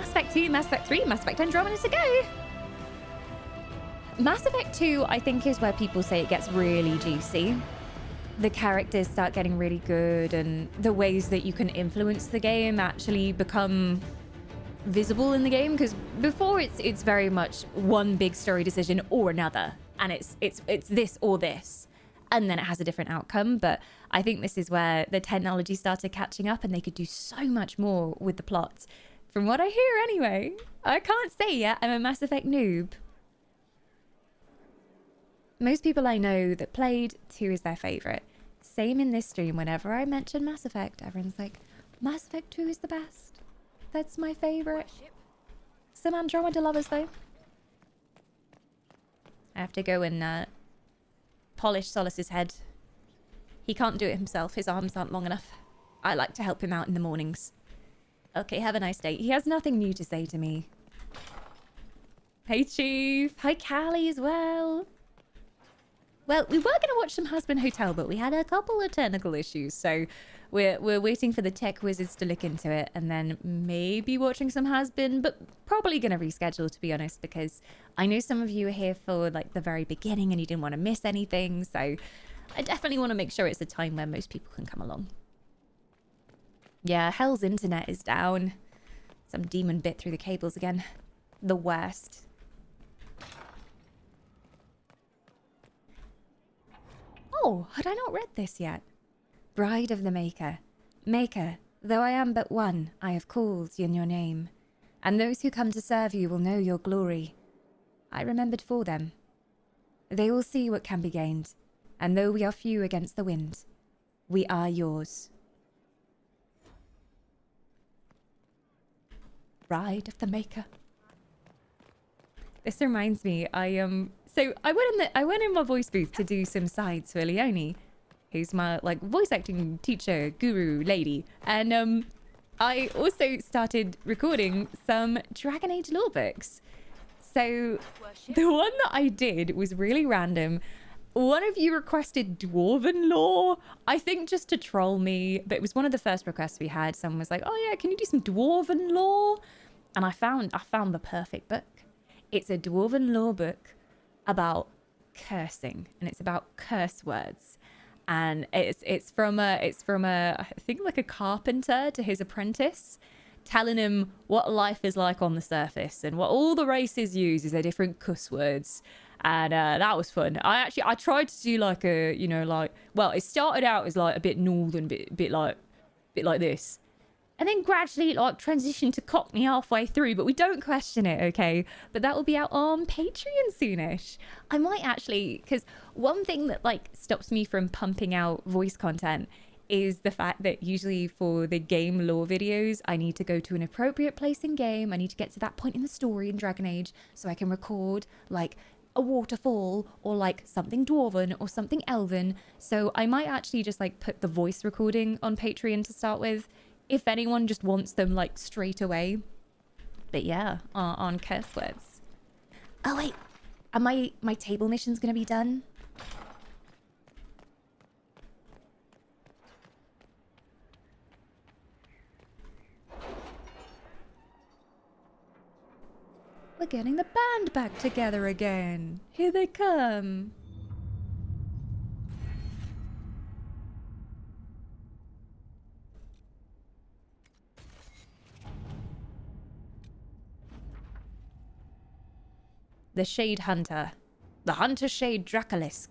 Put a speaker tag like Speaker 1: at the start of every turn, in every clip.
Speaker 1: Mass Effect 2, Mass Effect 3, Mass Effect Andromeda to go. Mass Effect 2, I think, is where people say it gets really juicy. The characters start getting really good, and the ways that you can influence the game actually become visible in the game, because before it's very much one big story decision or another, and it's this or this, and then it has a different outcome. But I think this is where the technology started catching up, and they could do so much more with the plot, from what I hear anyway. I can't say yet, I'm a Mass Effect noob. Most people I know that played 2 is their favorite. Same in this stream. Whenever I mention Mass Effect, everyone's like, Mass Effect 2 is the best. That's my favorite. Some Andromeda lovers, though. I have to go and polish Solus's head. He can't do it himself. His arms aren't long enough. I like to help him out in the mornings. Okay, have a nice day. He has nothing new to say to me. Hey, Chief. Hi, Callie as well. Well, we were going to watch some Husband Hotel, but we had a couple of technical issues, so we're waiting for the tech wizards to look into it, and then maybe watching some Husband, but probably going to reschedule, to be honest, because I know some of you are here for like the very beginning and you didn't want to miss anything, so I definitely want to make sure it's a time where most people can come along. Yeah, Hell's internet is down. Some demon bit through the cables again. The worst. Oh, had I not read this yet? Bride of the Maker. Maker, though I am but one, I have called in your name. And those who come to serve you will know your glory. I remembered for them. They will see what can be gained. And though we are few against the wind, we are yours. Bride of the Maker. This reminds me, so I went in my voice booth to do some sides for Leonie, who's my like voice acting teacher, guru lady. And I also started recording some Dragon Age lore books. So the one that I did was really random. One of you requested Dwarven lore, I think just to troll me, but it was one of the first requests we had. Someone was like, oh yeah, can you do some Dwarven lore? And I found the perfect book. It's a Dwarven lore book about cursing, and it's about curse words. And it's from a I think like a carpenter to his apprentice, telling him what life is like on the surface and what all the races use is their different cuss words. And that was fun. I tried to do like a, you know, like, well, it started out as like a bit northern, bit like this, and then gradually like transitioned to Cockney halfway through, but we don't question it, okay? But that will be out on Patreon soonish. I might actually, because one thing that like stops me from pumping out voice content is the fact that usually for the game lore videos, I need to go to an appropriate place in game. I need to get to that point in the story in Dragon Age so I can record like a waterfall or like something dwarven or something elven. So I might actually just like put the voice recording on Patreon to start with, if anyone just wants them like straight away. But yeah, on curse words. Oh wait, are my table mission's gonna be done? We're getting the band back together again. Here they come. The Shade Hunter. The Hunter Shade Dracolisk.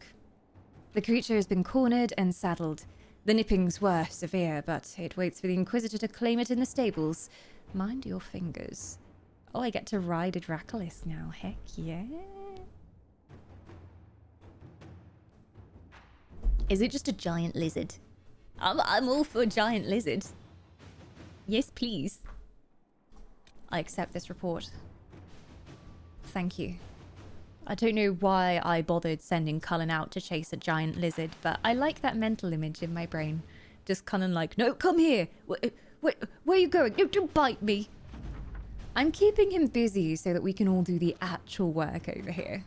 Speaker 1: The creature has been cornered and saddled. The nippings were severe, but it waits for the Inquisitor to claim it in the stables. Mind your fingers. Oh, I get to ride a Dracolisk now. Heck yeah. Is it just a giant lizard? I'm all for a giant lizard. Yes, please. I accept this report. Thank you. I don't know why I bothered sending Cullen out to chase a giant lizard, but I like that mental image in my brain. Just Cullen like, no, come here. Where are you going? No, don't bite me. I'm keeping him busy so that we can all do the actual work over here.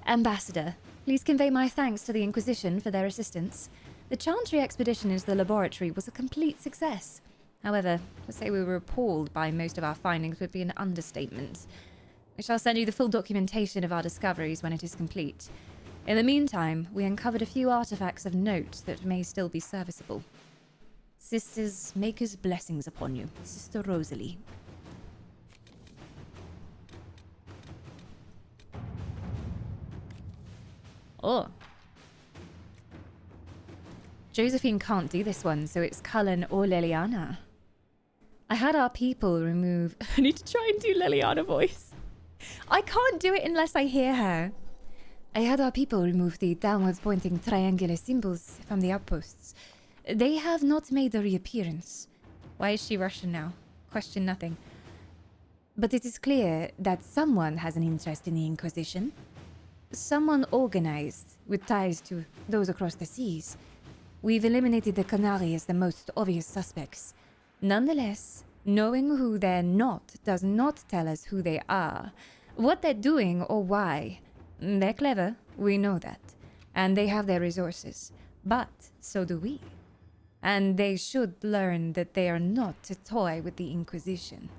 Speaker 1: Ambassador, please convey my thanks to the Inquisition for their assistance. The Chantry expedition into the laboratory was a complete success. However, to say we were appalled by most of our findings would be an understatement. We shall send you the full documentation of our discoveries when it is complete. In the meantime, we uncovered a few artifacts of note that may still be serviceable. Sisters, Maker's blessings upon you, Sister Rosalie. Oh. Josephine can't do this one, so it's Cullen or Liliana. I had our people remove... I need to try and do Liliana voice. I can't do it unless I hear her. I had our people remove the downwards pointing triangular symbols from the outposts. They have not made a reappearance. Why is she Russian now? Question nothing. But it is clear that someone has an interest in the Inquisition. Someone organized, with ties to those across the seas. We've eliminated the Canary as the most obvious suspects. Nonetheless, knowing who they're not does not tell us who they are, what they're doing or why. They're clever, we know that, and they have their resources, but so do we. And they should learn that they are not to toy with the Inquisition.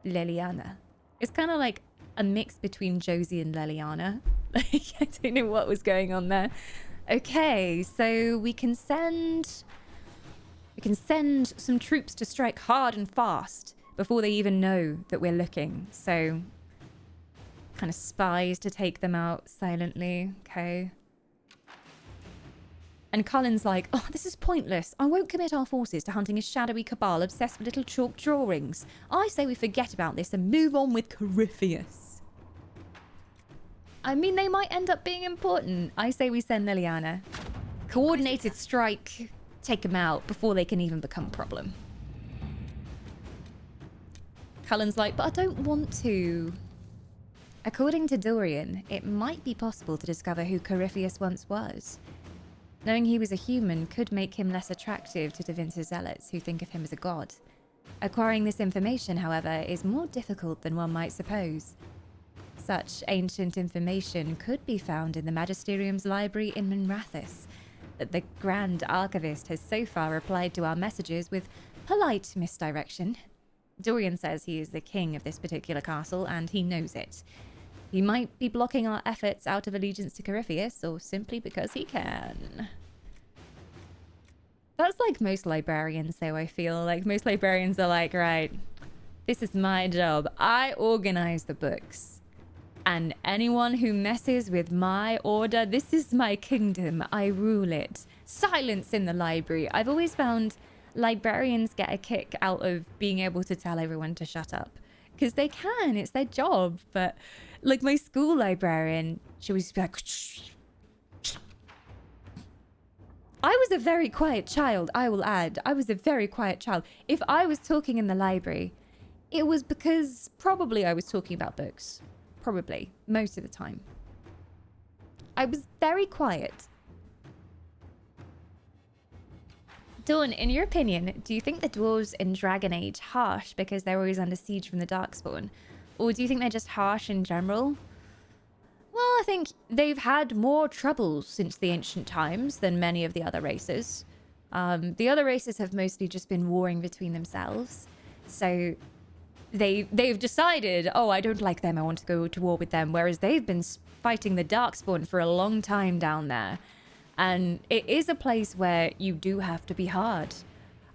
Speaker 1: Liliana. It's kind of like a mix between Josie and Liliana. Like, I don't know what was going on there. Okay, so we can send some troops to strike hard and fast before they even know that we're looking. So, kind of spies to take them out silently. Okay. And Cullen's like, oh, this is pointless. I won't commit our forces to hunting a shadowy cabal obsessed with little chalk drawings. I say we forget about this and move on with Corypheus. I mean, they might end up being important. I say we send Liliana. Coordinated strike. Take them out before they can even become a problem. Cullen's like, but I don't want to. According to Dorian, it might be possible to discover who Corypheus once was. Knowing he was a human could make him less attractive to Tevinter zealots who think of him as a god. Acquiring this information, however, is more difficult than one might suppose. Such ancient information could be found in the Magisterium's library in Minrathous, but the Grand Archivist has so far replied to our messages with polite misdirection. Dorian says he is the king of this particular castle, and he knows it. He might be blocking our efforts out of allegiance to Corypheus, or simply because he can. That's like most librarians, though, I feel. Like, most librarians are like, right, this is my job. I organize the books. And anyone who messes with my order, this is my kingdom. I rule it. Silence in the library. I've always found librarians get a kick out of being able to tell everyone to shut up. Because they can. It's their job. But... like my school librarian, she would just be like, I was a very quiet child, I will add. I was a very quiet child. If I was talking in the library, it was because probably I was talking about books. Probably. Most of the time. I was very quiet. Dawn, in your opinion, do you think the dwarves in Dragon Age harsh because they're always under siege from the Darkspawn? Or do you think they're just harsh in general? Well, I think they've had more troubles since the ancient times than many of the other races. The other races have mostly just been warring between themselves. So they've decided, oh, I don't like them, I want to go to war with them. Whereas they've been fighting the Darkspawn for a long time down there. And it is a place where you do have to be hard.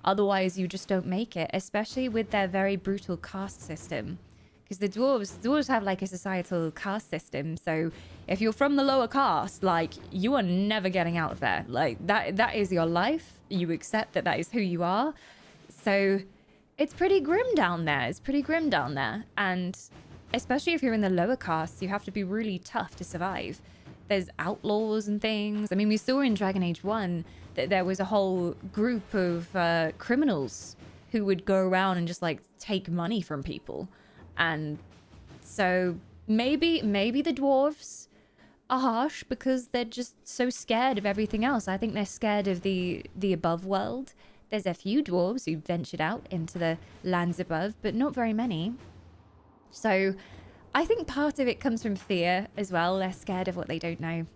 Speaker 1: Otherwise, you just don't make it, especially with their very brutal caste system. Because the dwarves have like a societal caste system. So if you're from the lower caste, like, you are never getting out of there. Like, that is your life. You accept that that is who you are. So it's pretty grim down there. It's pretty grim down there. And especially if you're in the lower castes, you have to be really tough to survive. There's outlaws and things. I mean, we saw in Dragon Age 1 that there was a whole group of criminals who would go around and just like take money from people. And so maybe the dwarves are harsh because they're just so scared of everything else. I think they're scared of the above world. There's a few dwarves who ventured out into the lands above, but not very many. So I think part of it comes from fear as well. They're scared of what they don't know.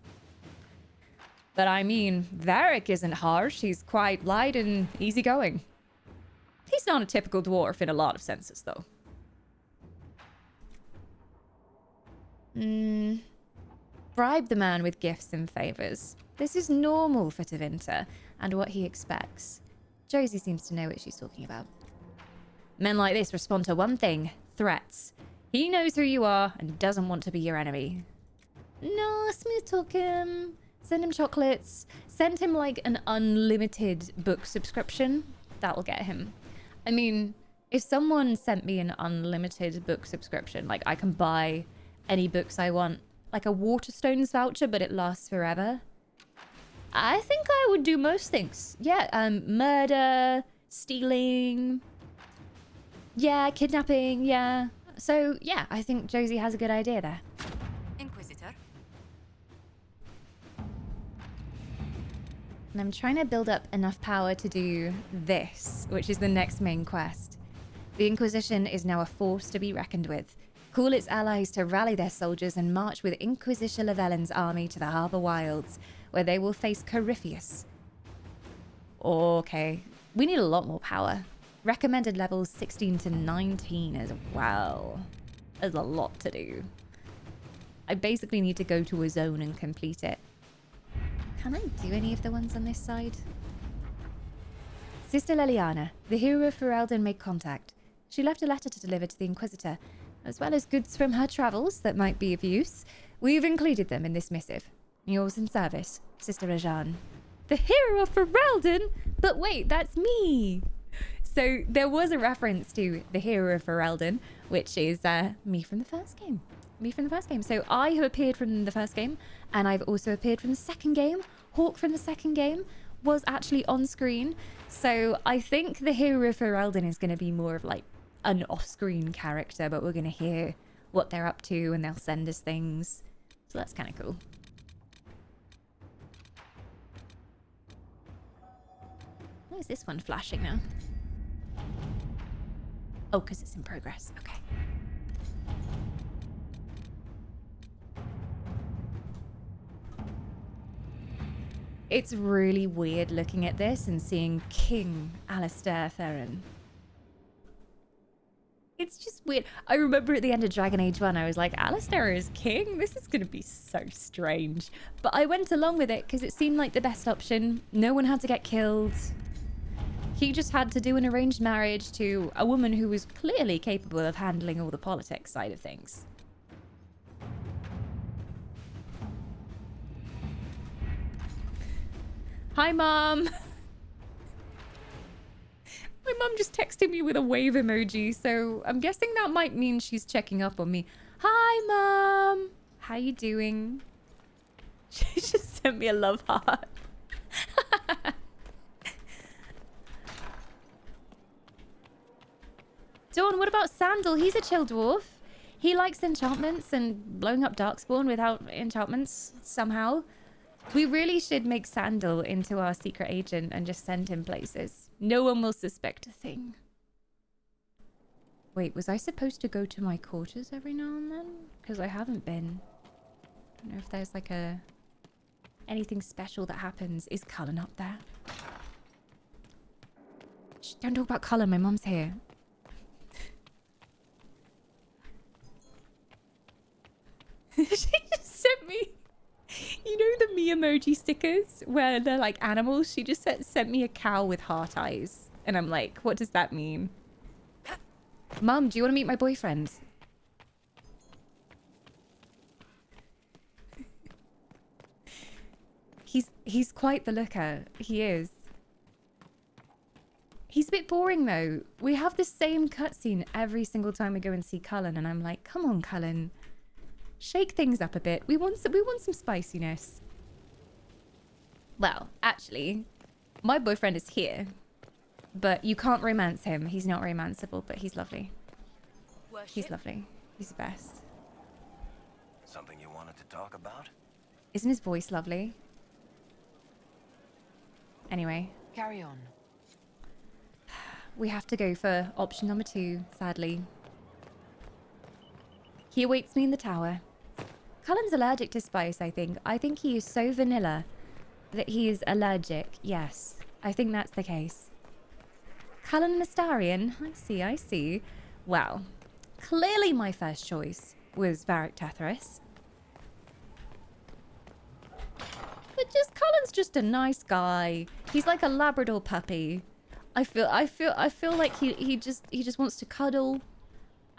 Speaker 1: But I mean, Varric isn't harsh. He's quite light and easygoing. He's not a typical dwarf in a lot of senses, though. Bribe the man with gifts and favors. This is normal for Tevinter and what he expects. Josie seems to know what she's talking about. Men like this respond to one thing: threats. He knows who you are and doesn't want to be your enemy. No, smooth talk him. Send him chocolates. Send him like an unlimited book subscription. That'll get him. I mean, if someone sent me an unlimited book subscription, like I can buy any books I want, like a Waterstones voucher, but it lasts forever, I think I would do most things. Yeah, murder, stealing, yeah, kidnapping, yeah. So, yeah, I think Josie has a good idea there.
Speaker 2: Inquisitor.
Speaker 1: And I'm trying to build up enough power to do this, which is the next main quest. The Inquisition is now a force to be reckoned with. Call its allies to rally their soldiers and march with Inquisition Llewellyn's army to the Harbour Wilds, where they will face Corypheus. Okay, we need a lot more power. Recommended levels 16 to 19 as well. There's a lot to do. I basically need to go to a zone and complete it. Can I do any of the ones on this side? Sister Leliana, the hero of Ferelden, made contact. She left a letter to deliver to the Inquisitor, as well as goods from her travels that might be of use. We've included them in this missive. Yours in service, Sister Rajan. The hero of Ferelden? But wait, that's me! So there was a reference to the hero of Ferelden, which is me from the first game. Me from the first game. So I have appeared from the first game, and I've also appeared from the second game. Hawk from the second game was actually on screen. So I think the hero of Ferelden is going to be more of like an off-screen character, but we're going to hear what they're up to and they'll send us things. So that's kind of cool. Why is this one flashing now? Oh, because it's in progress. Okay. It's really weird looking at this and seeing King Alistair Theron. It's just weird. I remember at the end of Dragon Age 1, I was like, Alistair is king? This is going to be so strange. But I went along with it because it seemed like the best option. No one had to get killed. He just had to do an arranged marriage to a woman who was clearly capable of handling all the politics side of things. Hi, Mom. My mum just texted me with a wave emoji, so I'm guessing that might mean she's checking up on me. Hi, Mom. How you doing? She just sent me a love heart. Dawn, what about Sandal? He's a chill dwarf. He likes enchantments and blowing up Darkspawn without enchantments somehow. We really should make Sandal into our secret agent and just send him places. No one will suspect a thing. Wait, was I supposed to go to my quarters every now and then? Because I haven't been. I don't know if there's like anything special that happens. Is Cullen up there? Shh, don't talk about Cullen. My mom's here. She just sent me, you know, the me emoji stickers where they're like animals? She just sent me a cow with heart eyes. And I'm like, what does that mean? Mum, do you want to meet my boyfriend? He's quite the looker. He is. He's a bit boring though. We have the same cutscene every single time we go and see Cullen, and I'm like, come on, Cullen. Shake things up a bit. We want some spiciness. Well, actually, my boyfriend is here. But you can't romance him. He's not romanceable, but he's lovely.
Speaker 2: Worship?
Speaker 1: He's lovely. He's the best.
Speaker 3: Something you wanted to talk about?
Speaker 1: Isn't his voice lovely? Anyway.
Speaker 2: Carry on.
Speaker 1: We have to go for option number 2, sadly. He awaits me in the tower. Cullen's allergic to spice, I think. I think he is so vanilla that he is allergic. Yes, I think that's the case. Cullen and Astarion. I see, I see. Well, clearly my first choice was Varric Tetheris. But Cullen's just a nice guy. He's like a Labrador puppy. I feel like he just wants to cuddle,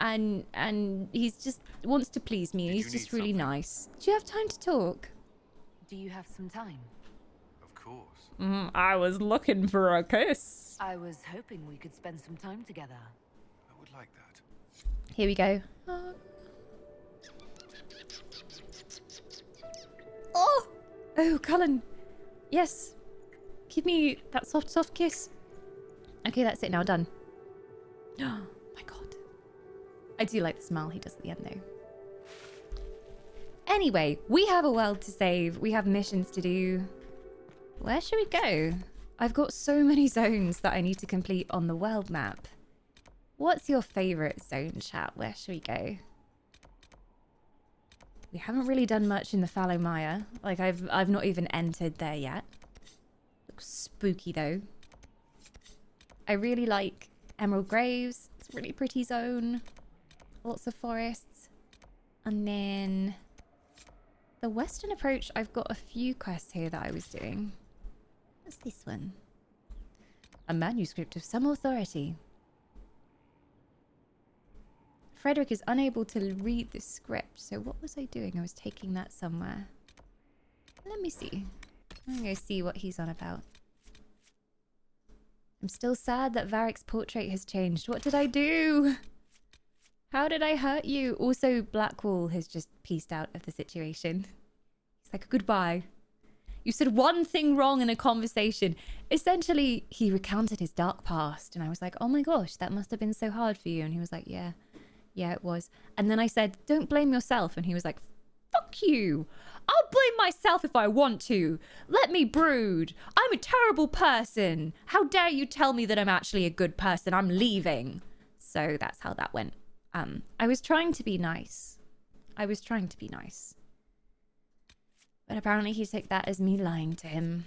Speaker 1: and he's just wants to please me. He's just really nice. Do you have time to talk?
Speaker 2: Do you have some time?
Speaker 3: Of course.
Speaker 1: I was looking for a kiss.
Speaker 2: I was hoping we could spend some time together.
Speaker 3: I would like that.
Speaker 1: Here we go. Oh, Cullen. Yes. Give me that soft kiss. Okay, that's it now. Done. Oh my god. I do like the smile he does at the end, though. Anyway, we have a world to save. We have missions to do. Where should we go? I've got so many zones that I need to complete on the world map. What's your favorite zone, chat? Where should we go? We haven't really done much in the Fallow Mire. Like, I've not even entered there yet. Looks spooky, though. I really like Emerald Graves. It's a really pretty zone. Lots of forests. And then the Western Approach, I've got a few quests here that I was doing. What's this one? A manuscript of some authority. Frederick is unable to read the script. So what was I doing? I was taking that somewhere. Let me see. I'm going to see what he's on about. I'm still sad that Varric's portrait has changed. What did I do? How did I hurt you? Also, Blackwall has just pieced out of the situation. He's like, goodbye. You said one thing wrong in a conversation. Essentially, he recounted his dark past. And I was like, oh my gosh, that must have been so hard for you. And he was like, yeah, it was. And then I said, don't blame yourself. And he was like, fuck you. I'll blame myself if I want to. Let me brood. I'm a terrible person. How dare you tell me that I'm actually a good person? I'm leaving. So that's how that went. I was trying to be nice. But apparently he took that as me lying to him.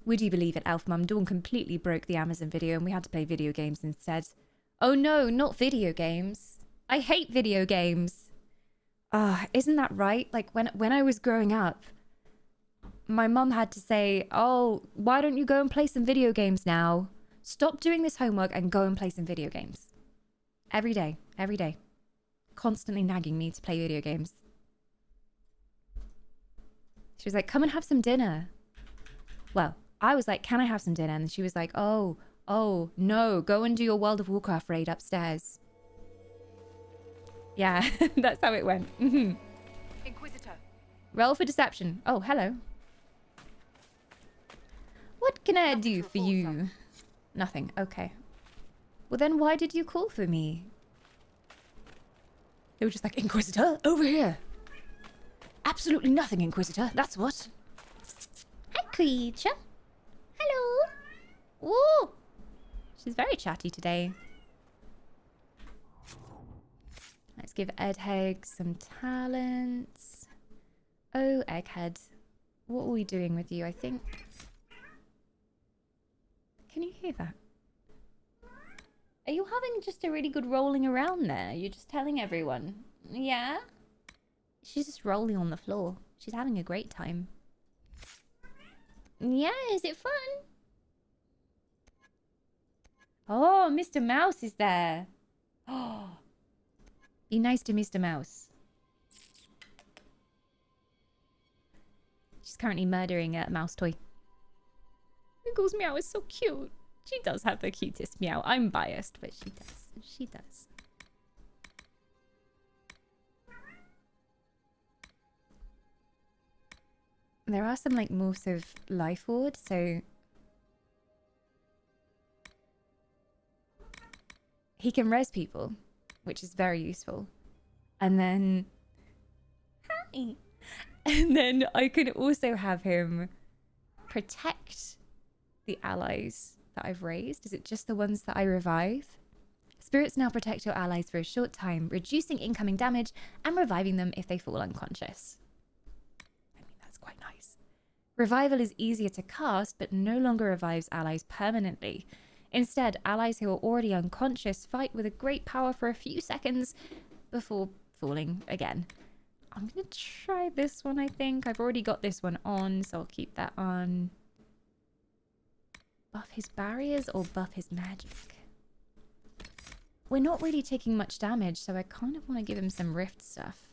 Speaker 1: Would you believe it, Elf Mum? Dawn completely broke the Amazon video and we had to play video games instead. Oh no, not video games. I hate video games. Isn't that right? Like when I was growing up, my mum had to say, oh, why don't you go and play some video games now? Stop doing this homework and go and play some video games. Every day. Constantly nagging me to play video games. She was like, come and have some dinner. Well, I was like, can I have some dinner? And she was like, oh, no, go and do your World of Warcraft raid upstairs. Yeah, that's how it went.
Speaker 2: Inquisitor.
Speaker 1: Roll for deception. Oh, hello. What can I do for you? Nothing. Okay. Well, then why did you call for me? They were just like, Inquisitor, over here. Absolutely nothing, Inquisitor. That's what. Hi, creature. Hello. Ooh. She's very chatty today. Let's give Egghead some talents. Oh, Egghead. What are we doing with you, I think? Can you hear that? Are you having just a really good rolling around there? You're just telling everyone. Yeah? She's just rolling on the floor. She's having a great time. Yeah, is it fun? Oh, Mr. Mouse is there. Oh, be nice to Mr. Mouse. She's currently murdering a mouse toy. Wiggles Meow is so cute. She does have the cutest meow. I'm biased, but she does. She does. There are some like morphs of Life Ward, so he can res people, which is very useful. And then hi. And then I can also have him protect the allies that I've raised. Is it just the ones that I revive? Spirits now protect your allies for a short time, reducing incoming damage and reviving them if they fall unconscious. I mean, that's quite nice. Revival is easier to cast, but no longer revives allies permanently. Instead, allies who are already unconscious fight with a great power for a few seconds before falling again. I'm going to try this one, I think. I've already got this one on, so I'll keep that on. Buff his barriers or buff his magic? We're not really taking much damage, so I kind of want to give him some rift stuff.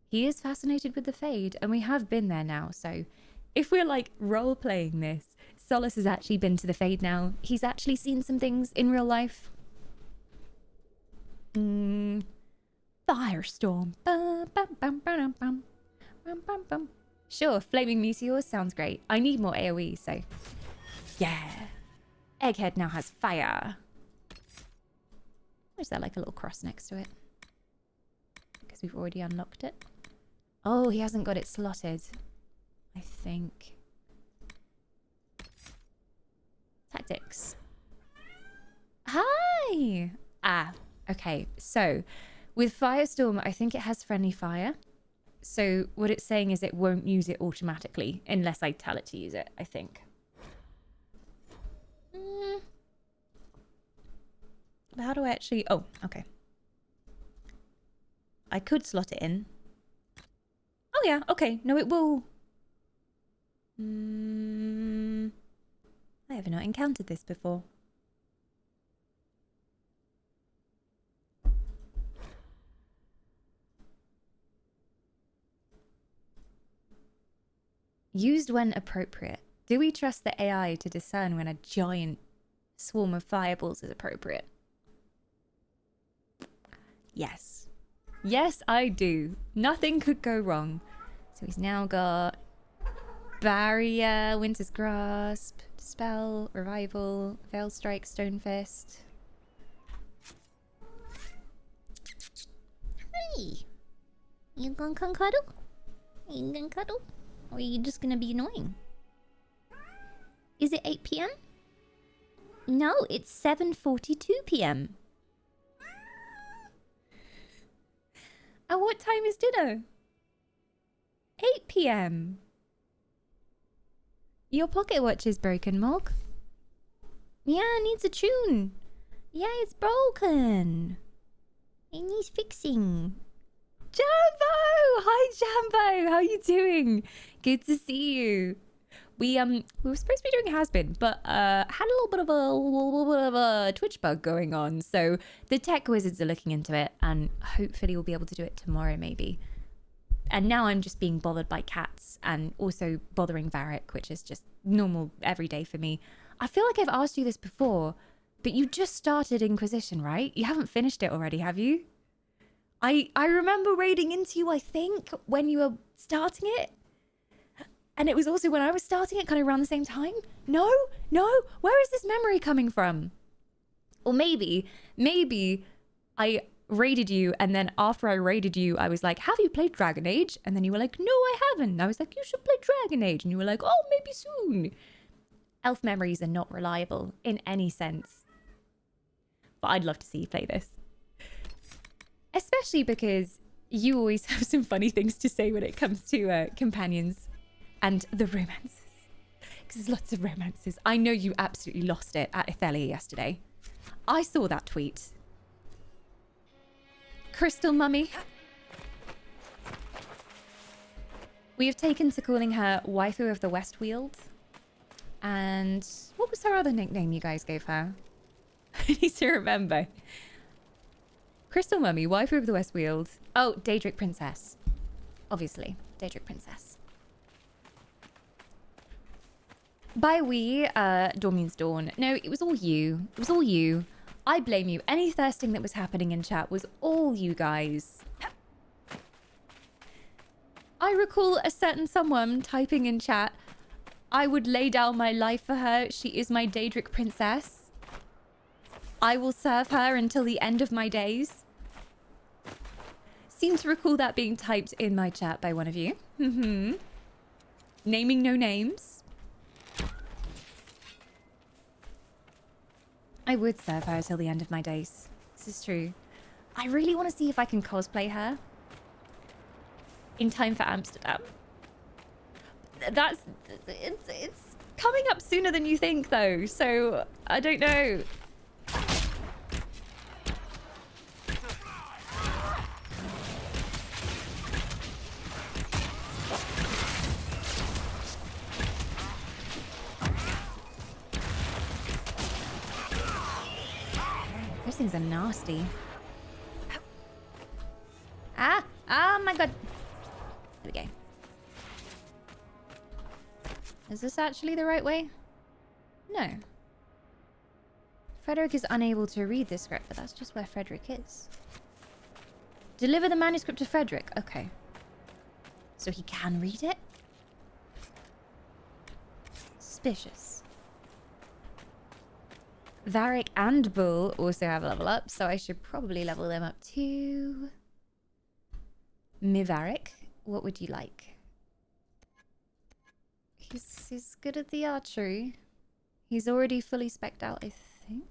Speaker 1: He is fascinated with the Fade, and we have been there now, so if we're like role-playing this, Solus has actually been to the Fade now. He's actually seen some things in real life. Firestorm. Sure, flaming meteors sounds great. I need more AoE, so yeah. Egghead now has fire. Or is there like a little cross next to it? Because we've already unlocked it. Oh, he hasn't got it slotted, I think. Tactics. Hi! Ah, okay. So, with Firestorm, I think it has friendly fire. So, what it's saying is it won't use it automatically unless I tell it to use it, I think. But how do I actually... Oh, okay. I could slot it in. Oh, yeah. Okay. No, it will... I have not encountered this before. Used when appropriate. Do we trust the AI to discern when a giant swarm of fireballs is appropriate? Yes. Yes, I do. Nothing could go wrong. So he's now got Barrier, Winter's Grasp, Dispel, Revival, Veil Strike, Stone Fist. Hey! You gonna come cuddle? You gonna cuddle? Or are you just gonna be annoying? Is it 8 p.m.? No, it's 7:42 p.m. And what time is dinner? 8 p.m. Your pocket watch is broken, Mog. Yeah, it needs a tune. Yeah, it's broken. It needs fixing. Jambo! Hi, Jambo! How you doing? Good to see you. We were supposed to be doing Has-Been, but had a little bit of a Twitch bug going on. So the tech wizards are looking into it, and hopefully we'll be able to do it tomorrow, maybe. And now I'm just being bothered by cats and also bothering Varric, which is just normal every day for me. I feel like I've asked you this before, but you just started Inquisition, right? You haven't finished it already, have you? I remember raiding into you, I think, when you were starting it. And it was also when I was starting it, kind of around the same time. No, where is this memory coming from? Or maybe I raided you, and then after I raided you, I was like, have you played Dragon Age? And then you were like, no, I haven't. And I was like, you should play Dragon Age. And you were like, oh, maybe soon. Elf memories are not reliable in any sense. But I'd love to see you play this. Especially because you always have some funny things to say when it comes to companions and the romances. Because there's lots of romances. I know you absolutely lost it at Ethelia yesterday. I saw that tweet. Crystal Mummy. We have taken to calling her Waifu of the Westweald. And what was her other nickname you guys gave her? I need to remember. Crystal Mummy, Waifu of the Westweald. Oh, Daedric Princess. Obviously, Daedric Princess. By we, dawn means dawn. No, it was all you. It was all you. I blame you. Any thirsting that was happening in chat was all you guys. I recall a certain someone typing in chat, I would lay down my life for her. She is my Daedric princess. I will serve her until the end of my days. Seem to recall that being typed in my chat by one of you. Naming no names. I would serve her till the end of my days. This is true. I really want to see if I can cosplay her in time for Amsterdam. That's it's coming up sooner than you think, though. So I don't know. Those things are nasty. Ah! Oh my god. There we go. Is this actually the right way? No. Frederick is unable to read this script, but that's just where Frederick is. Deliver the manuscript to Frederick. Okay. So he can read it? Suspicious. Varric and Bull also have a level up, so I should probably level them up too. Mivaric, what would you like? He's good at the archery. He's already fully spec'd out, I think.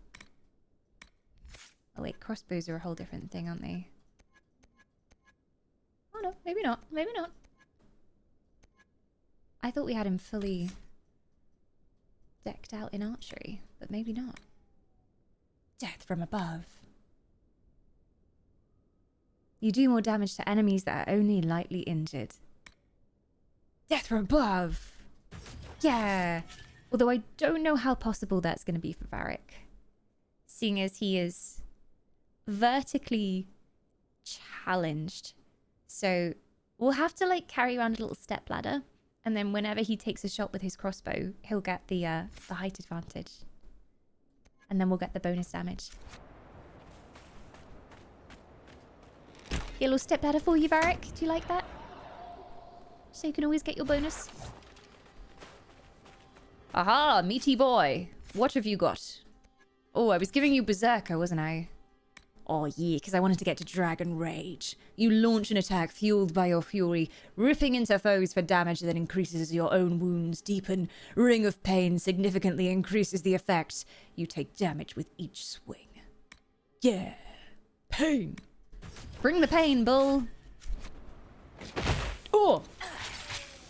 Speaker 1: Oh wait, crossbows are a whole different thing, aren't they? Oh no, maybe not. Maybe not. I thought we had him fully decked out in archery, but maybe not. Death from above. You do more damage to enemies that are only lightly injured. Death from above! Yeah! Although I don't know how possible that's going to be for Varric. Seeing as he is vertically challenged. So we'll have to like carry around a little step ladder. And then whenever he takes a shot with his crossbow, he'll get the height advantage. And then we'll get the bonus damage. A little step ladder for you, Varric. Do you like that? So you can always get your bonus. Aha, meaty boy. What have you got? Oh, I was giving you Berserker, wasn't I? Oh yeah, because I wanted to get to Dragon Rage. You launch an attack fueled by your fury, ripping into foes for damage that increases your own wounds, deepen. Ring of Pain significantly increases the effect. You take damage with each swing. Yeah. Pain. Bring the pain, Bull. Oh!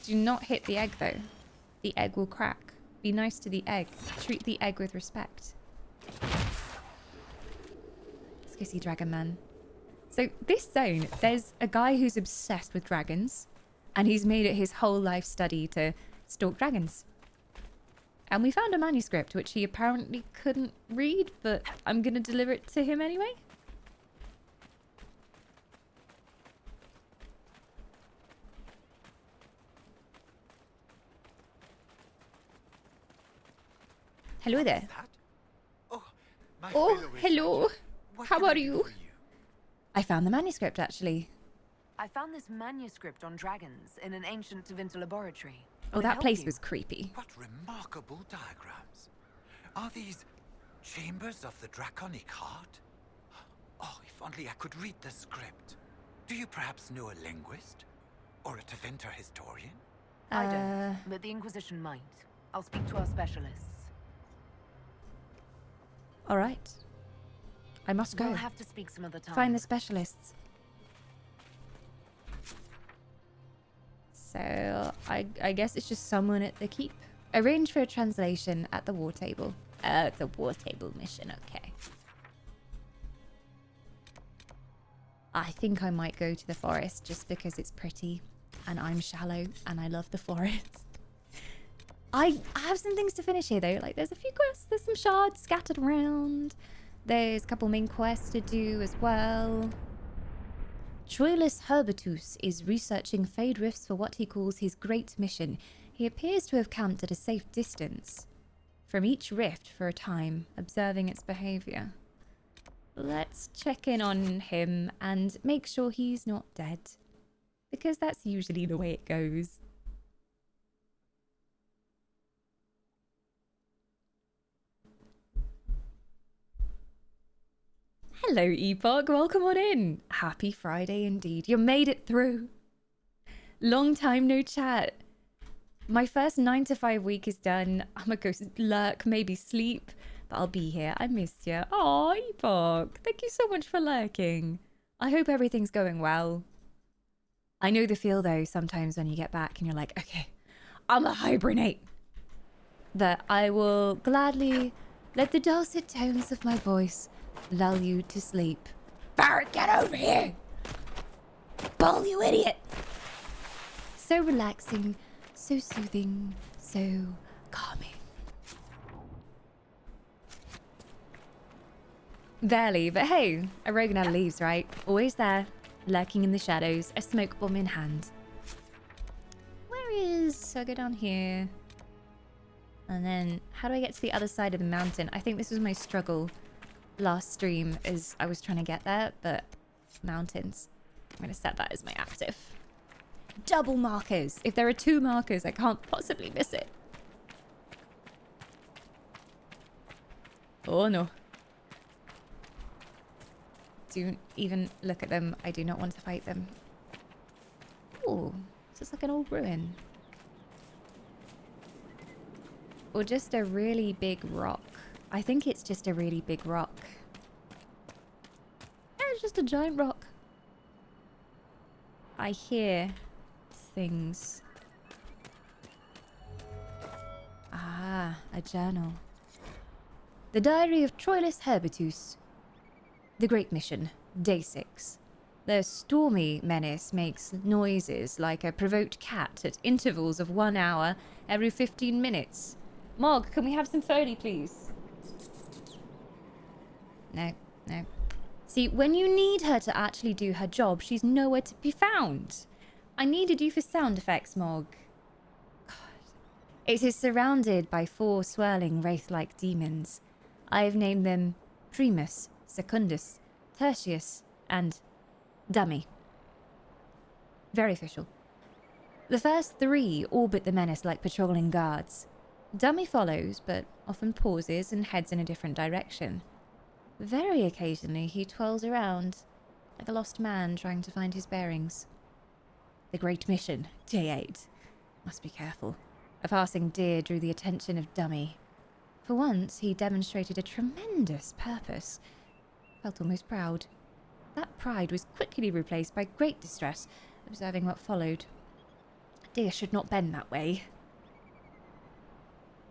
Speaker 1: Do not hit the egg, though. The egg will crack. Be nice to the egg. Treat the egg with respect. Let's go see Dragon Man. So this zone, there's a guy who's obsessed with dragons. And he's made it his whole life study to stalk dragons. And we found a manuscript, which he apparently couldn't read, but I'm going to deliver it to him anyway. Hello there. Oh, hello. How are you? I found the manuscript, actually.
Speaker 2: I found this manuscript on dragons in an ancient Da Vinci laboratory.
Speaker 1: Oh, that place was creepy.
Speaker 3: What remarkable diagrams. Are these chambers of the draconic heart? Oh, if only I could read the script. Do you perhaps know a linguist? Or a Tevinter historian?
Speaker 2: I don't, but the Inquisition might. I'll speak to our specialists.
Speaker 1: All right. I must go.
Speaker 2: We'll have to speak some other time.
Speaker 1: Find the specialists. So, I guess it's just someone at the keep. Arrange for a translation at the war table. It's a war table mission, okay. I think I might go to the forest just because it's pretty and I'm shallow and I love the forest. I have some things to finish here though. Like there's a few quests, there's some shards scattered around. There's a couple main quests to do as well. Troilus Herbatus is researching Fade Rifts for what he calls his great mission. He appears to have camped at a safe distance from each rift for a time, observing its behavior. Let's check in on him and make sure he's not dead, because that's usually the way it goes. Hello, Epoch. Welcome on in. Happy Friday indeed. You made it through. Long time no chat. My first 9 to 5 week is done. I'm gonna go lurk, maybe sleep, but I'll be here. I missed you. Oh, Epoch. Thank you so much for lurking. I hope everything's going well. I know the feel though, sometimes when you get back and you're like, okay, I'ma hibernate. That I will gladly let the dulcet tones of my voice lull you to sleep. Barrett, get over here! Bull, you idiot! So relaxing, so soothing, so calming. Barely, but hey, a rogue never leaves, right? Always there, lurking in the shadows, a smoke bomb in hand. Where is... So I go down here. And then, how do I get to the other side of the mountain? I think this was my struggle last stream, as I was trying to get there, but mountains. I'm going to set that as my active. Double markers. If there are 2 markers, I can't possibly miss it. Oh no. Don't even look at them. I do not want to fight them. Ooh, this is like an old ruin. Or just a really big rock. I think it's just a really big rock. Yeah, it's just a giant rock. I hear things. Ah, a journal. The Diary of Troilus Herbitus. The Great Mission, Day 6. The stormy menace makes noises like a provoked cat at intervals of 1 hour every 15 minutes. Mog, can we have some Foley, please? No, no. See, when you need her to actually do her job, she's nowhere to be found. I needed you for sound effects, Mog. God. It is surrounded by 4 swirling wraith-like demons. I have named them Primus, Secundus, Tertius, and Dummy. Very official. The first 3 orbit the menace like patrolling guards. Dummy follows, but often pauses and heads in a different direction. Very occasionally, he twirls around, like a lost man trying to find his bearings. The Great Mission, Day 8. Must be careful. A passing deer drew the attention of Dummy. For once, he demonstrated a tremendous purpose. Felt almost proud. That pride was quickly replaced by great distress, observing what followed. Deer should not bend that way.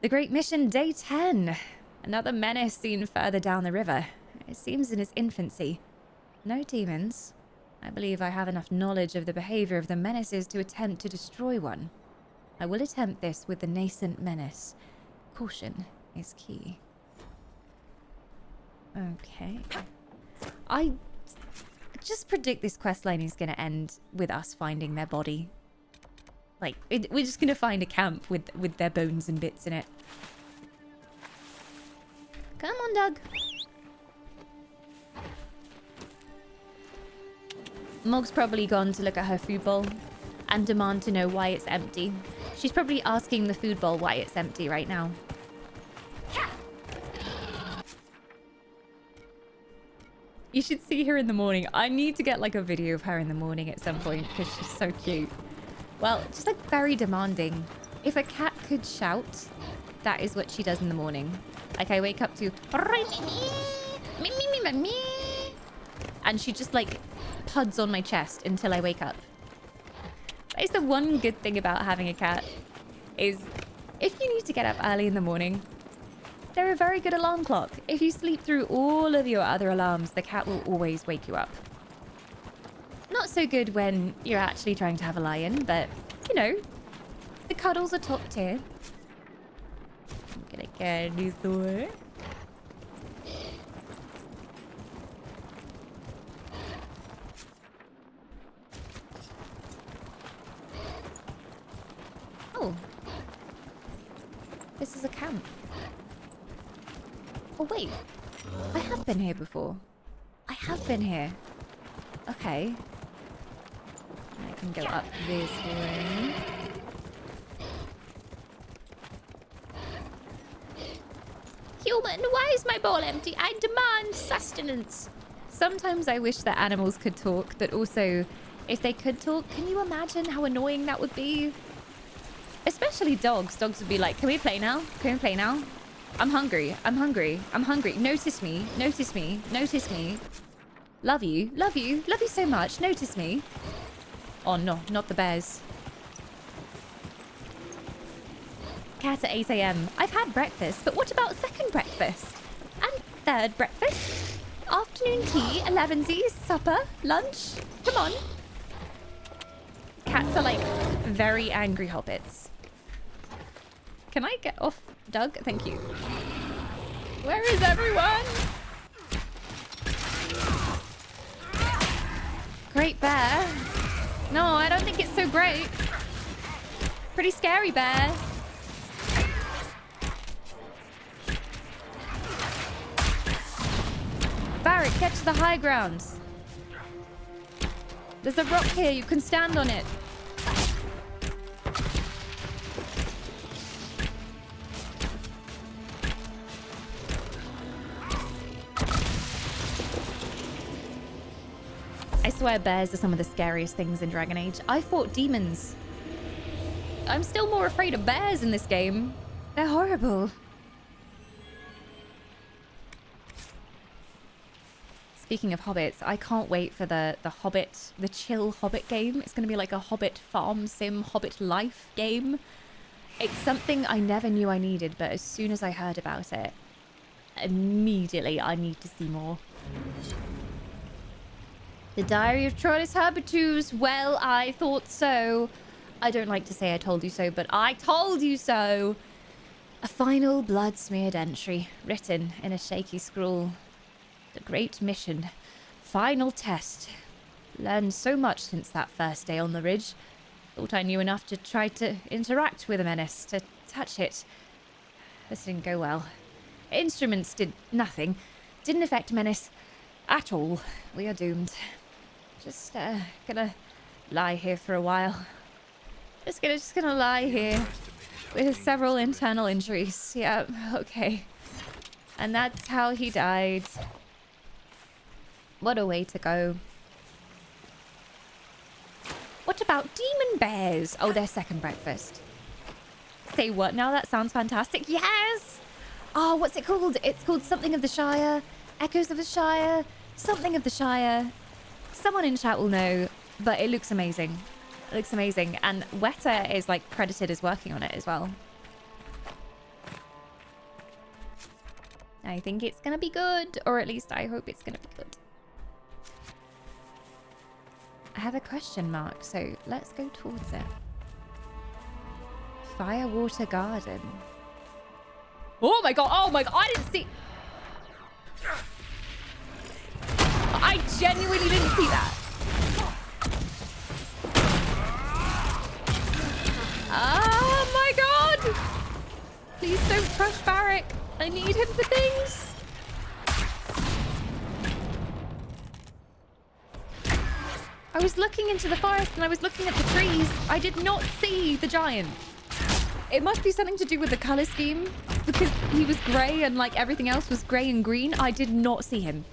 Speaker 1: The Great Mission, Day 10. Another menace seen further down the river. It seems in its infancy. No demons. I believe I have enough knowledge of the behavior of the menaces to attempt to destroy one. I will attempt this with the nascent menace. Caution is key. Okay. I just predict this questline is going to end with us finding their body. Like, we're just going to find a camp with their bones and bits in it. Come on, Doug. Mog's probably gone to look at her food bowl and demand to know why it's empty. She's probably asking the food bowl why it's empty right now. You should see her in the morning. I need to get like a video of her in the morning at some point because she's so cute. Well, just like very demanding. If a cat could shout, that is what she does in the morning. Like I wake up to and she just like puds on my chest until I wake up. That is the one good thing about having a cat, is if you need to get up early in the morning, they're a very good alarm clock. If you sleep through all of your other alarms, the cat will always wake you up. Not so good when you're actually trying to have a lie-in, but, you know, the cuddles are top tier. I'm gonna get this door. Oh. This is a camp. Oh, wait. I have been here before. I have been here. Okay. I can go up this way. Human, why is my bowl empty? I demand sustenance. Sometimes I wish that animals could talk, but also, if they could talk, can you imagine how annoying that would be? Especially dogs. Dogs would be like, can we play now? Can we play now? I'm hungry. I'm hungry. I'm hungry. Notice me. Notice me. Notice me. Love you. Love you. Love you so much. Notice me. Oh, no. Not the bears. Cat at 8 a.m. I've had breakfast, but what about second breakfast? And third breakfast? Afternoon tea, 11sies, supper, lunch? Come on. Cats are like very angry hobbits. Can I get off Doug? Thank you. Where is everyone? Great bear. No, I don't think it's so great. Pretty scary bear. Barrett, get to the high ground. There's a rock here. You can stand on it. I swear bears are some of the scariest things in Dragon Age. I fought demons. I'm still more afraid of bears in this game. They're horrible. Speaking of hobbits, I can't wait for the Hobbit, the chill Hobbit game. It's going to be like a Hobbit farm sim, Hobbit life game. It's something I never knew I needed, but as soon as I heard about it, immediately I need to see more. The Diary of Troilus Herbitus. Well, I thought so. I don't like to say I told you so, but I told you so. A final blood-smeared entry, written in a shaky scrawl. The great mission. Final test. Learned so much since that first day on the ridge. Thought I knew enough to try to interact with a menace, to touch it. This didn't go well. Instruments did nothing. Didn't affect menace at all. We are doomed. Just gonna lie here for a while. Just gonna lie here with several internal injuries. Yeah, okay. And that's how he died. What a way to go. What about demon bears? Oh, their second breakfast. Say what now? That sounds fantastic. Yes! Oh, what's it called? It's called something of the Shire. Echoes of the Shire. Something of the Shire. Someone in chat will know, but it looks amazing. It looks amazing. And Weta is like credited as working on it as well. I think it's gonna be good, or at least I hope it's gonna be good. I have a question mark, so let's go towards it. Firewater Garden. Oh my god, I didn't see... I genuinely didn't see that. Oh my god! Please don't crush Barrick. I need him for things. I was looking into the forest and I was looking at the trees. I did not see the giant. It must be something to do with the color scheme, because he was gray and like everything else was gray and green. I did not see him.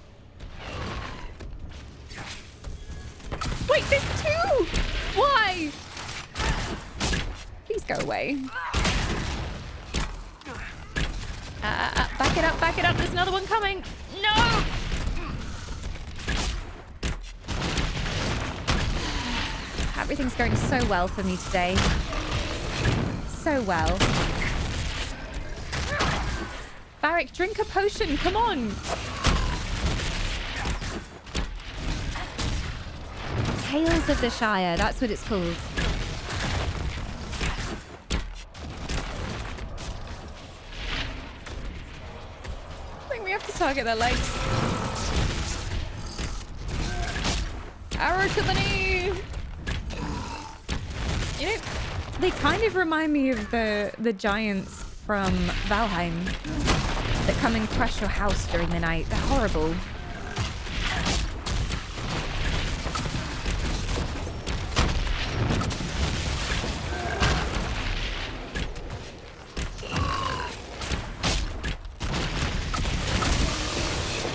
Speaker 1: Wait, there's two! Why? Please go away. Back it up, back it up. There's another one coming. No! Everything's going so well for me today. So well. Barrick, drink a potion. Come on. Tales of the Shire. That's what it's called. I think we have to target their legs. Arrow to the knee. You know, they kind of remind me of the giants from Valheim that come and crush your house during the night. They're horrible.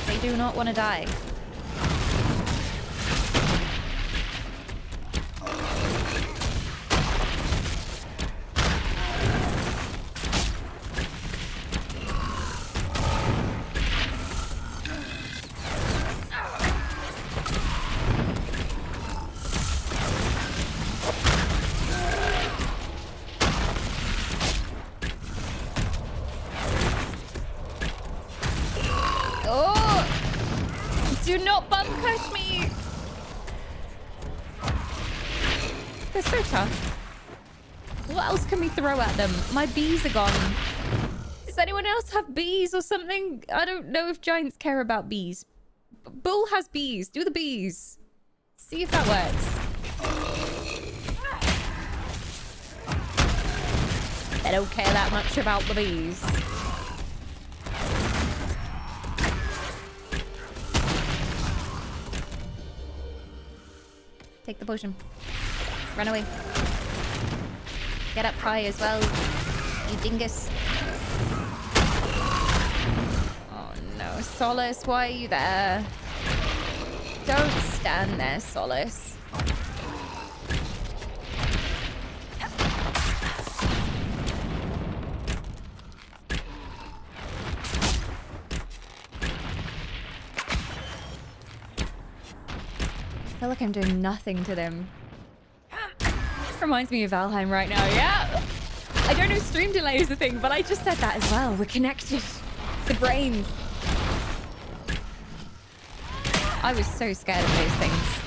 Speaker 1: They do not want to die. Do not bum crush me. They're so tough. What else can we throw at them? My bees are gone. Does anyone else have bees or something? I don't know if giants care about bees. Bull has bees. Do the bees. See if that works. They don't care that much about the bees. Take the potion. Run away. Get up high as well, you dingus. Oh no, Solace, why are you there? Don't stand there, Solace. I feel like I'm doing nothing to them. Reminds me of Valheim right now. Yeah, I don't know, stream delay is the thing, but I just said that as well. We're connected. The brains. I was so scared of those things.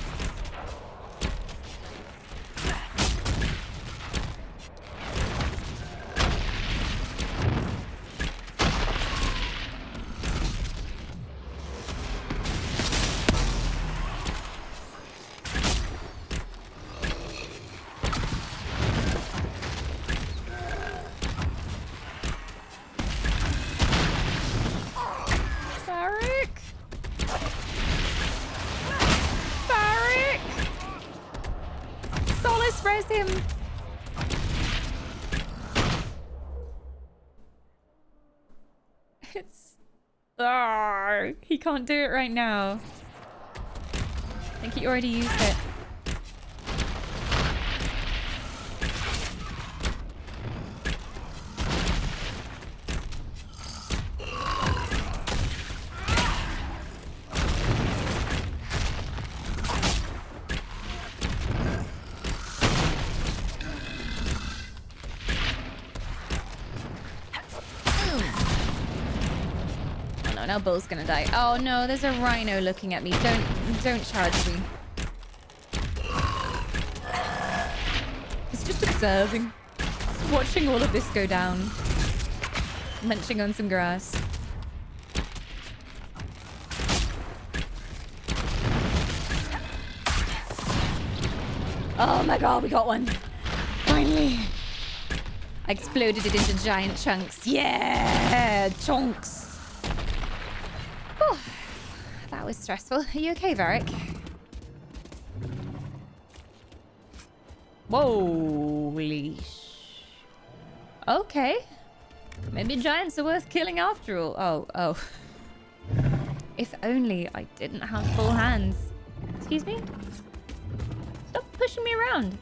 Speaker 1: He can't do it right now. I think he already used it. Now Bull's gonna die. Oh no, there's a rhino looking at me. Don't charge me. It's just observing. Just watching all of this go down. Munching on some grass. Oh my god, we got one. Finally. I exploded it into giant chunks. Yeah, chunks. That was stressful. Are you okay, Varric? Whoa. Okay. Maybe giants are worth killing after all. Oh. If only I didn't have full hands. Excuse me? Stop pushing me around.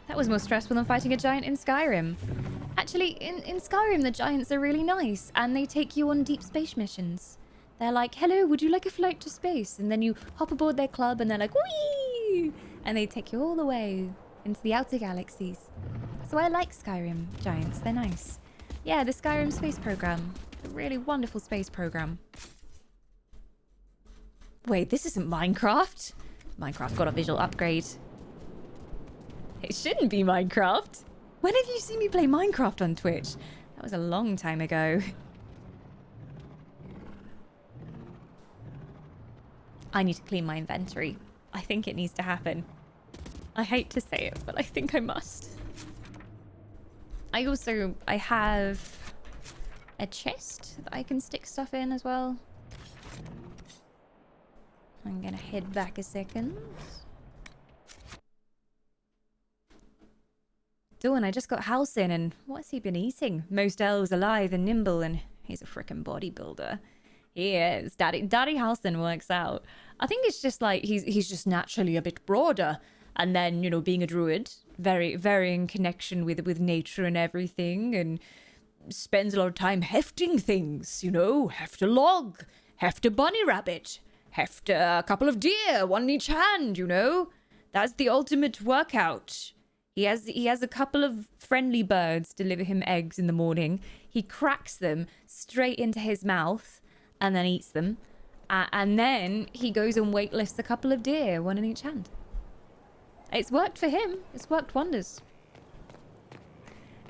Speaker 1: That was more stressful than fighting a giant in Skyrim. Actually, in Skyrim, the giants are really nice, and they take you on deep space missions. They're like, hello, would you like a flight to space? And then you hop aboard their club, and they're like, whee! And they take you all the way into the outer galaxies. So I like Skyrim giants. They're nice. Yeah, the Skyrim space program. A really wonderful space program. Wait, this isn't Minecraft. Minecraft got a visual upgrade. It shouldn't be Minecraft. When have you seen me play Minecraft on Twitch? That was a long time ago. I need to clean my inventory. I think it needs to happen. I hate to say it, but I think I must. I have a chest that I can stick stuff in as well. I'm gonna head back a second. Dawn, I just got Halcyon, and what's he been eating? Most elves alive and nimble, and he's a frickin' bodybuilder. He is. Daddy Halcyon works out. I think it's just like he's just naturally a bit broader. And then, you know, being a druid, very in connection with nature and everything, and spends a lot of time hefting things, you know, heft a log, heft a bunny rabbit, heft a couple of deer, one in each hand, you know. That's the ultimate workout. He has a couple of friendly birds deliver him eggs in the morning. he cracks them straight into his mouth and then eats them. And then he goes and weightlifts a couple of deer, one in each hand. It's worked for him. It's worked wonders.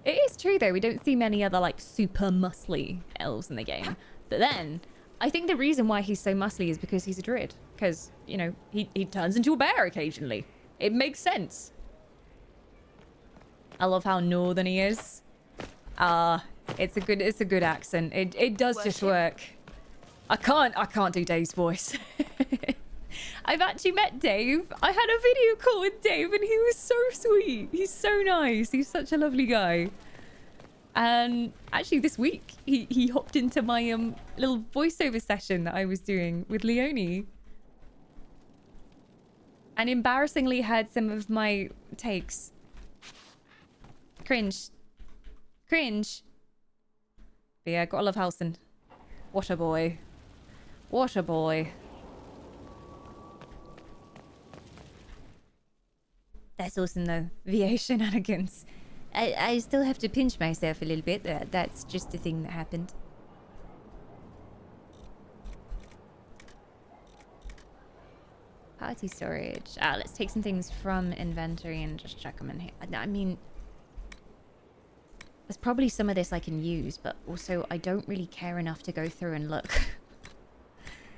Speaker 1: It is true, though. We don't see many other, like, super muscly elves in the game. But then, I think the reason why he's so muscly is because he's a druid. Because, you know, he turns into a bear occasionally. It makes sense. I love how northern he is. It's a good accent. It does just work. I can't do Dave's voice. I've actually met Dave. I had a video call with Dave and he was so sweet. He's so nice. He's such a lovely guy. And actually this week he hopped into my little voiceover session that I was doing with Leonie. And embarrassingly heard some of my takes. Cringe. But yeah, gotta love Halson. What a boy. What a boy. That's awesome though. VA shenanigans. I still have to pinch myself a little bit. That's just the thing that happened. Party storage. Let's take some things from inventory and just chuck them in here. I mean, there's probably some of this I can use, but also I don't really care enough to go through and look.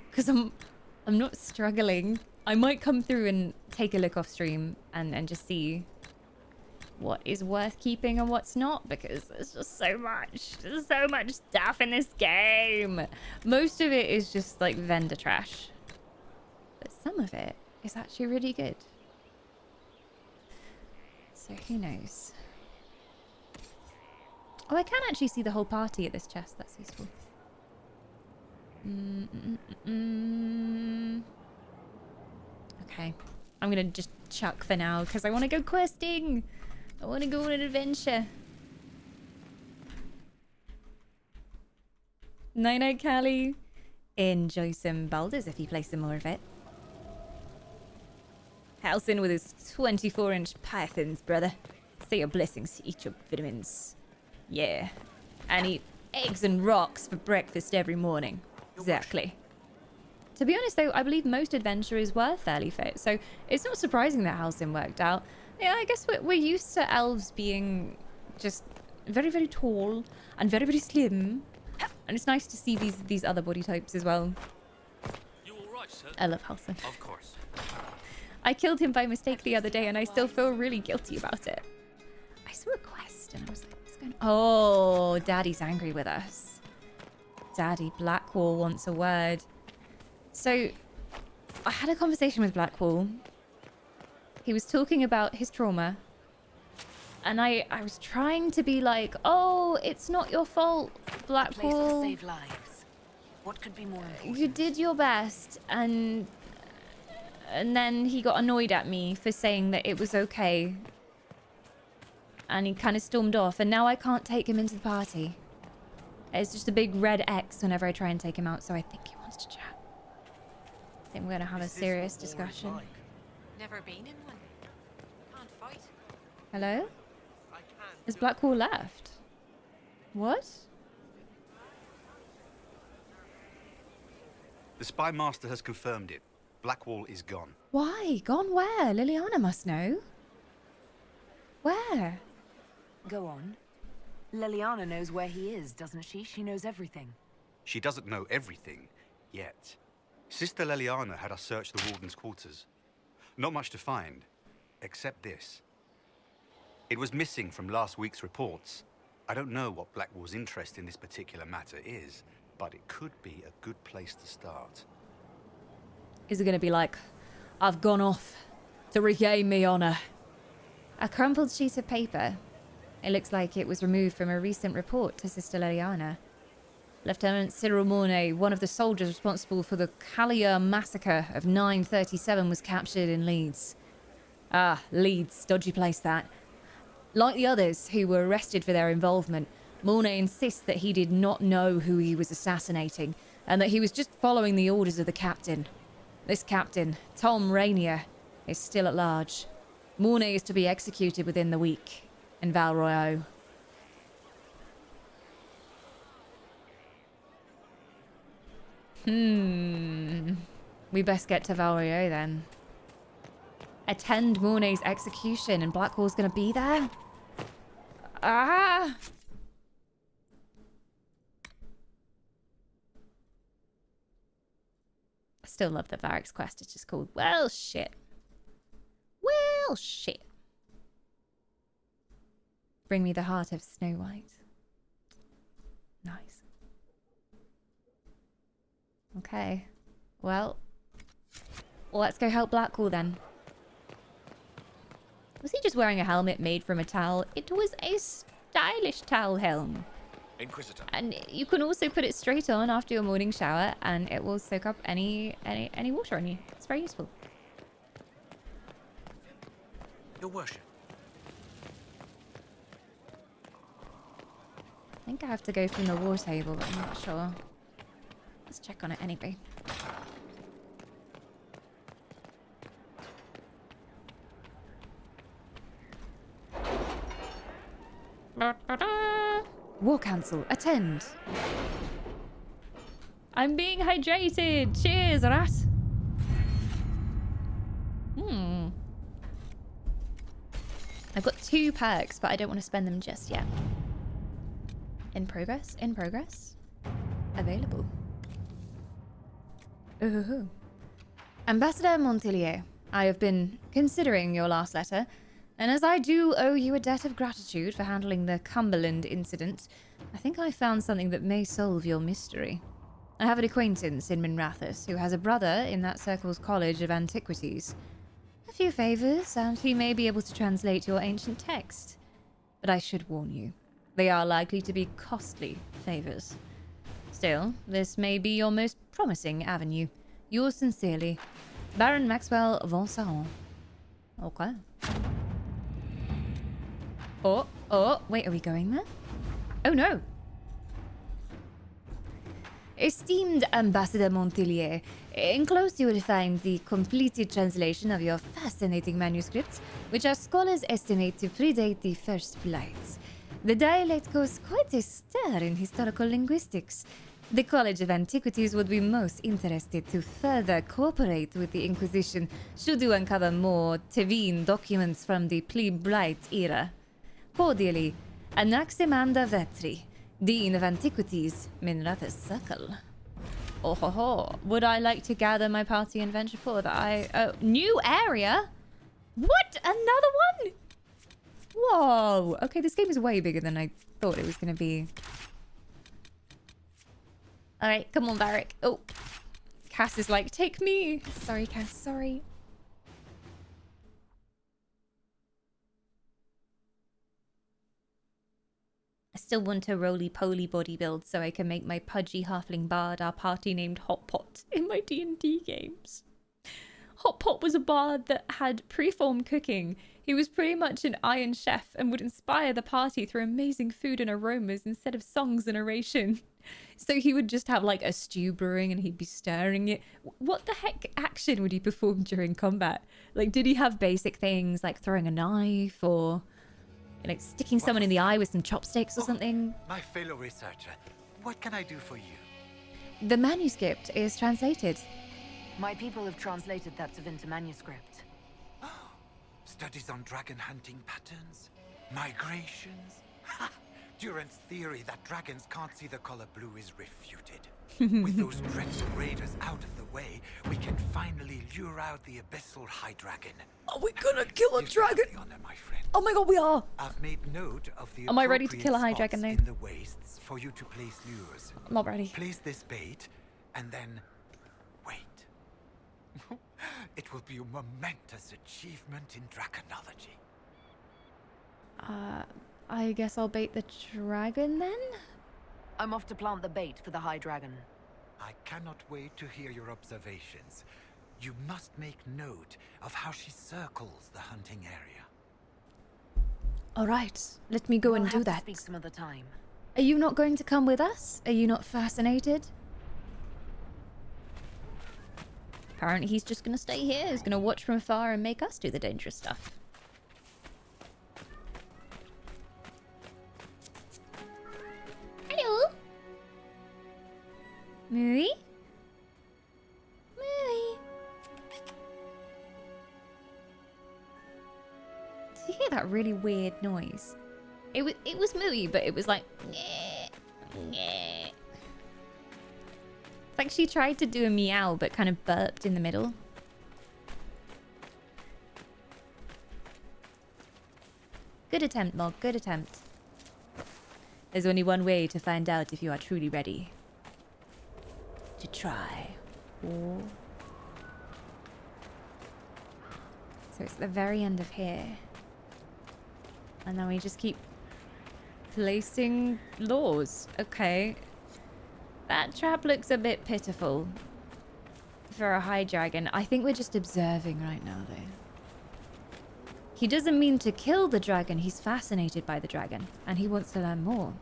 Speaker 1: Because I'm not struggling. I might come through and take a look off stream and just see what is worth keeping and what's not, because there's just so much. There's so much stuff in this game. Most of it is just like vendor trash. But some of it is actually really good. So who knows? Oh, I can actually see the whole party at this chest. That's useful. Okay. I'm going to just chuck for now because I want to go questing. I want to go on an adventure. Night-night, Callie. Enjoy some boulders if you play some more of it. Halson with his 24-inch pythons, brother. Say your blessings to eat your vitamins. Yeah. And eat eggs and rocks for breakfast every morning. Exactly. To be honest, though, I believe most adventurers were fairly fit, so it's not surprising that Halson worked out. Yeah, I guess we're used to elves being just very, very tall and very, very slim. And it's nice to see these other body types as well.
Speaker 4: You all right, sir?
Speaker 1: I love Halson.
Speaker 4: Of course.
Speaker 1: I killed him by mistake the other day, and I still feel really guilty about it. I saw a quest, and I was like, what's going on? Oh, Daddy's angry with us. Daddy Blackwall wants a word. So, I had a conversation with Blackwall. He was talking about his trauma. And I was trying to be like, oh, it's not your fault, Blackwall.
Speaker 2: Save lives. What could be more important?
Speaker 1: You did your best, and then he got annoyed at me for saying that it was okay. And he kind of stormed off, and now I can't take him into the party. It's just a big red X whenever I try and take him out, so I think he wants to chat. I think we're going to have a serious discussion.
Speaker 2: Never been in one. Can't fight.
Speaker 1: Hello? Is Blackwall left? What?
Speaker 5: The spy master has confirmed it. Blackwall is gone.
Speaker 1: Why? Gone where? Liliana must know. Where?
Speaker 2: Go on. Liliana knows where he is, doesn't she? She knows everything.
Speaker 5: She doesn't know everything, yet. Sister Liliana had us search the warden's quarters. Not much to find, except this. It was missing from last week's reports. I don't know what Blackwall's interest in this particular matter is, but it could be a good place to start.
Speaker 1: Is it going to be like, I've gone off to regain me honor? A crumpled sheet of paper. It looks like it was removed from a recent report to Sister Liliana. Lieutenant Cyril Mornay, one of the soldiers responsible for the Callier massacre of 937, was captured in Leeds. Ah, Leeds, dodgy place that. Like the others who were arrested for their involvement, Mornay insists that he did not know who he was assassinating, and that he was just following the orders of the captain. This captain, Tom Rainier, is still at large. Mornay is to be executed within the week in Val Royaux. We best get to Valrio then. Attend Mornay's execution and Blackwall's gonna be there? Ah! I still love that Varric's quest is just called Well Shit. Well Shit. Bring me the heart of Snow White. Nice. Okay. Well, let's go help Blackwall then. Was he just wearing a helmet made from a towel? It was a stylish towel helm.
Speaker 4: Inquisitor.
Speaker 1: And you can also put it straight on after your morning shower and it will soak up any water on you. It's very useful.
Speaker 4: Your worship.
Speaker 1: I think I have to go from the war table, but I'm not sure. Let's check on it anyway. War Council, attend. I'm being hydrated. Cheers, rat. I've got 2 perks, but I don't want to spend them just yet. In progress, in progress. Available. Ooh. Ambassador Montilier, I have been considering your last letter, and as I do owe you a debt of gratitude for handling the Cumberland incident, I think I found something that may solve your mystery. I have an acquaintance in Minrathous who has a brother in that circle's College of Antiquities. A few favors, and he may be able to translate your ancient text. But I should warn you, they are likely to be costly favors. Still, this may be your most promising avenue. Yours sincerely, Baron Maxwell von Saron. Okay. Oh, wait, are we going there? Oh no! Esteemed Ambassador Montilier, enclosed you will find the completed translation of your fascinating manuscripts, which our scholars estimate to predate the First Blight. The dialect goes quite a stir in historical linguistics. The College of Antiquities would be most interested to further cooperate with the Inquisition should you uncover more Tevene documents from the Pre-Blight era. Cordially, Anaximander Vetri, Dean of Antiquities, Minrathous Circle. Oh ho ho. Would I like to gather my party and venture forth? New area? What? Another one? Whoa. Okay, this game is way bigger than I thought it was going to be. Alright, come on, Varric. Oh. Cass is like, take me. Sorry, Cass, sorry. I still want a roly-poly body build so I can make my pudgy halfling bard our party named Hot Pot in my D&D games. Hot Pot was a bard that had preformed cooking. He was pretty much an iron chef and would inspire the party through amazing food and aromas instead of songs and oration. So he would just have like a stew brewing and he'd be stirring it. What the heck action would he perform during combat? Like, did he have basic things like throwing a knife or... like sticking someone in the eye with some chopsticks or something?
Speaker 3: My fellow researcher, what can I do for you?
Speaker 1: The manuscript is translated.
Speaker 2: My people have translated that into manuscript.
Speaker 3: Studies on dragon hunting patterns? Migrations? Ha! Durant's theory that dragons can't see the color blue is refuted. With those dreadful raiders out of the way, we can finally lure out the abyssal high dragon.
Speaker 1: Are we gonna kill a dragon?
Speaker 3: Honor, my friend.
Speaker 1: Oh my god, we are!
Speaker 3: I've made note of the
Speaker 1: Am I ready to kill a high
Speaker 3: appropriate
Speaker 1: dragon
Speaker 3: spots
Speaker 1: now?
Speaker 3: in the wastes for you to place lures.
Speaker 1: I'm not ready.
Speaker 3: Place this bait, and then wait. It will be a momentous achievement in draconology.
Speaker 1: I guess I'll bait the dragon then?
Speaker 2: I'm off to plant the bait for the high dragon.
Speaker 3: I cannot wait to hear your observations. You must make note of how she circles the hunting area.
Speaker 1: Alright, let me go
Speaker 2: We'll
Speaker 1: and do
Speaker 2: have to
Speaker 1: that.
Speaker 2: speak some other time.
Speaker 1: Are you not going to come with us? Are you not fascinated? Apparently he's just gonna stay here. He's gonna watch from afar and make us do the dangerous stuff. Hello? Marie? you hear that really weird noise? It was mooey, but it was like nyeh, nyeh. It's like she tried to do a meow, but kind of burped in the middle. Good attempt, Mog. Good attempt. There's only one way to find out if you are truly ready. To try. Oh. So it's at the very end of here. And then we just keep placing laws. Okay. That trap looks a bit pitiful for a high dragon. I think we're just observing right now, though. He doesn't mean to kill the dragon. He's fascinated by the dragon, and he wants to learn more.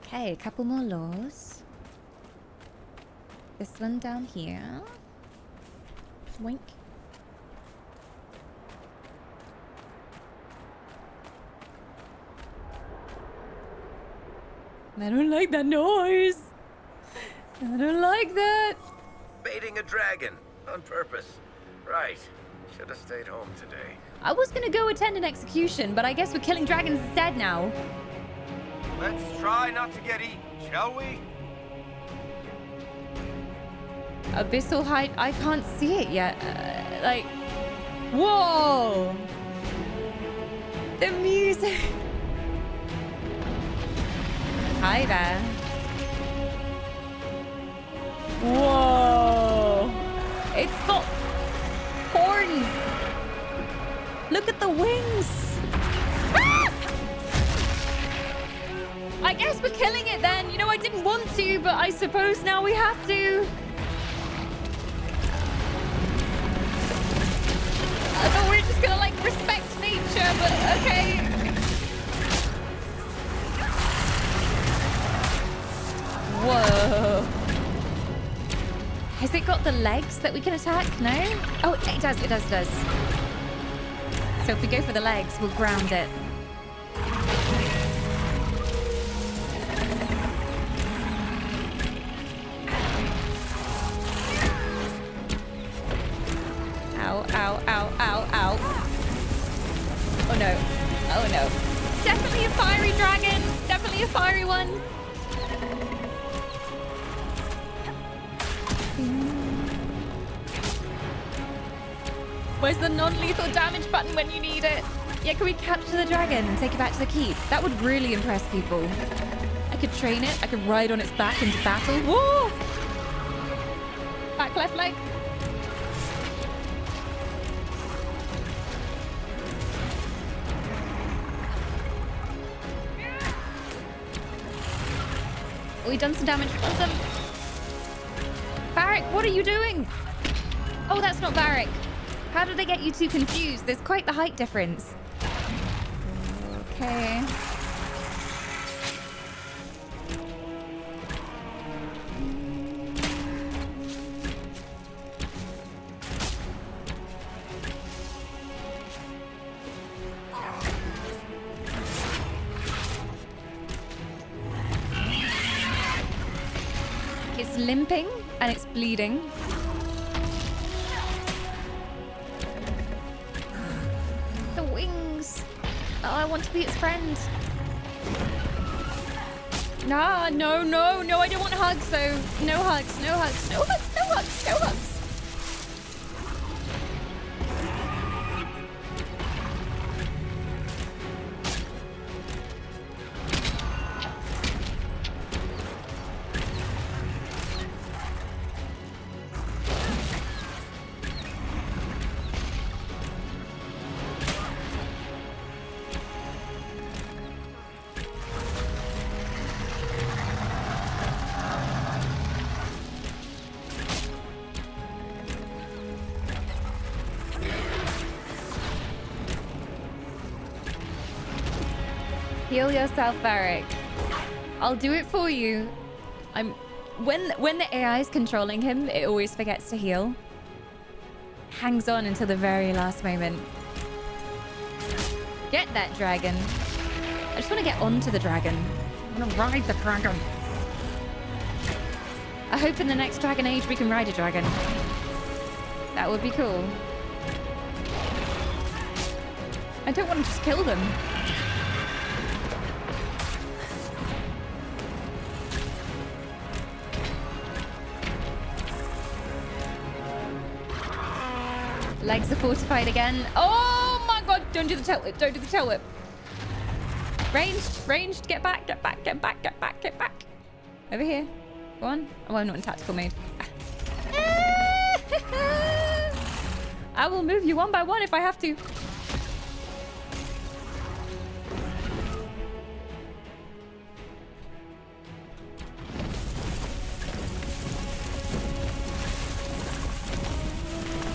Speaker 1: Okay, a couple more laws. This one down here. Wink. I don't like that noise. I don't like that.
Speaker 4: Baiting a dragon on purpose. Right. Should have stayed home today.
Speaker 1: I was gonna go attend an execution, but I guess we're killing dragons instead now.
Speaker 4: Let's try not to get eaten, shall we?
Speaker 1: Abyssal height. I can't see it yet. Like, whoa! The music. Hi there. Whoa! It's got horns. Look at the wings. Ah! I guess we're killing it then. You know, I didn't want to, but I suppose now we have to. I thought we were just gonna like respect nature, but okay. Whoa. Has it got the legs that we can attack? No? Oh, it does, it does, it does. So if we go for the legs, we'll ground it. Ow, ow, ow, ow, ow. Oh no. Oh no. Definitely a fiery dragon. Definitely a fiery one. Where's the non-lethal damage button when you need it? Yeah, can we capture the dragon and take it back to the keep? That would really impress people. I could train it. I could ride on its back into battle. Whoa! Back left leg. Oh, we done some damage. Awesome. Varric, what are you doing? Oh, that's not Varric. How did they get you two confused? There's quite the height difference. Okay. It's limping and it's bleeding. The wings. Oh, I want to be its friend. Nah, no, no, no, I don't want hugs though. No hugs, no hugs, no hugs, no hugs, no hugs. Heal yourself, Varric. I'll do it for you. When the AI is controlling him, it always forgets to heal. Hangs on until the very last moment. Get that dragon. I just want to get onto the dragon. I'm gonna ride the dragon. I hope in the next Dragon Age we can ride a dragon. That would be cool. I don't want to just kill them. Legs are fortified again. Oh my god, don't do the tail whip, don't do the tail whip. Ranged, get back. Over here. Go on. Oh, I'm not in tactical mode. I will move you one by one if I have to.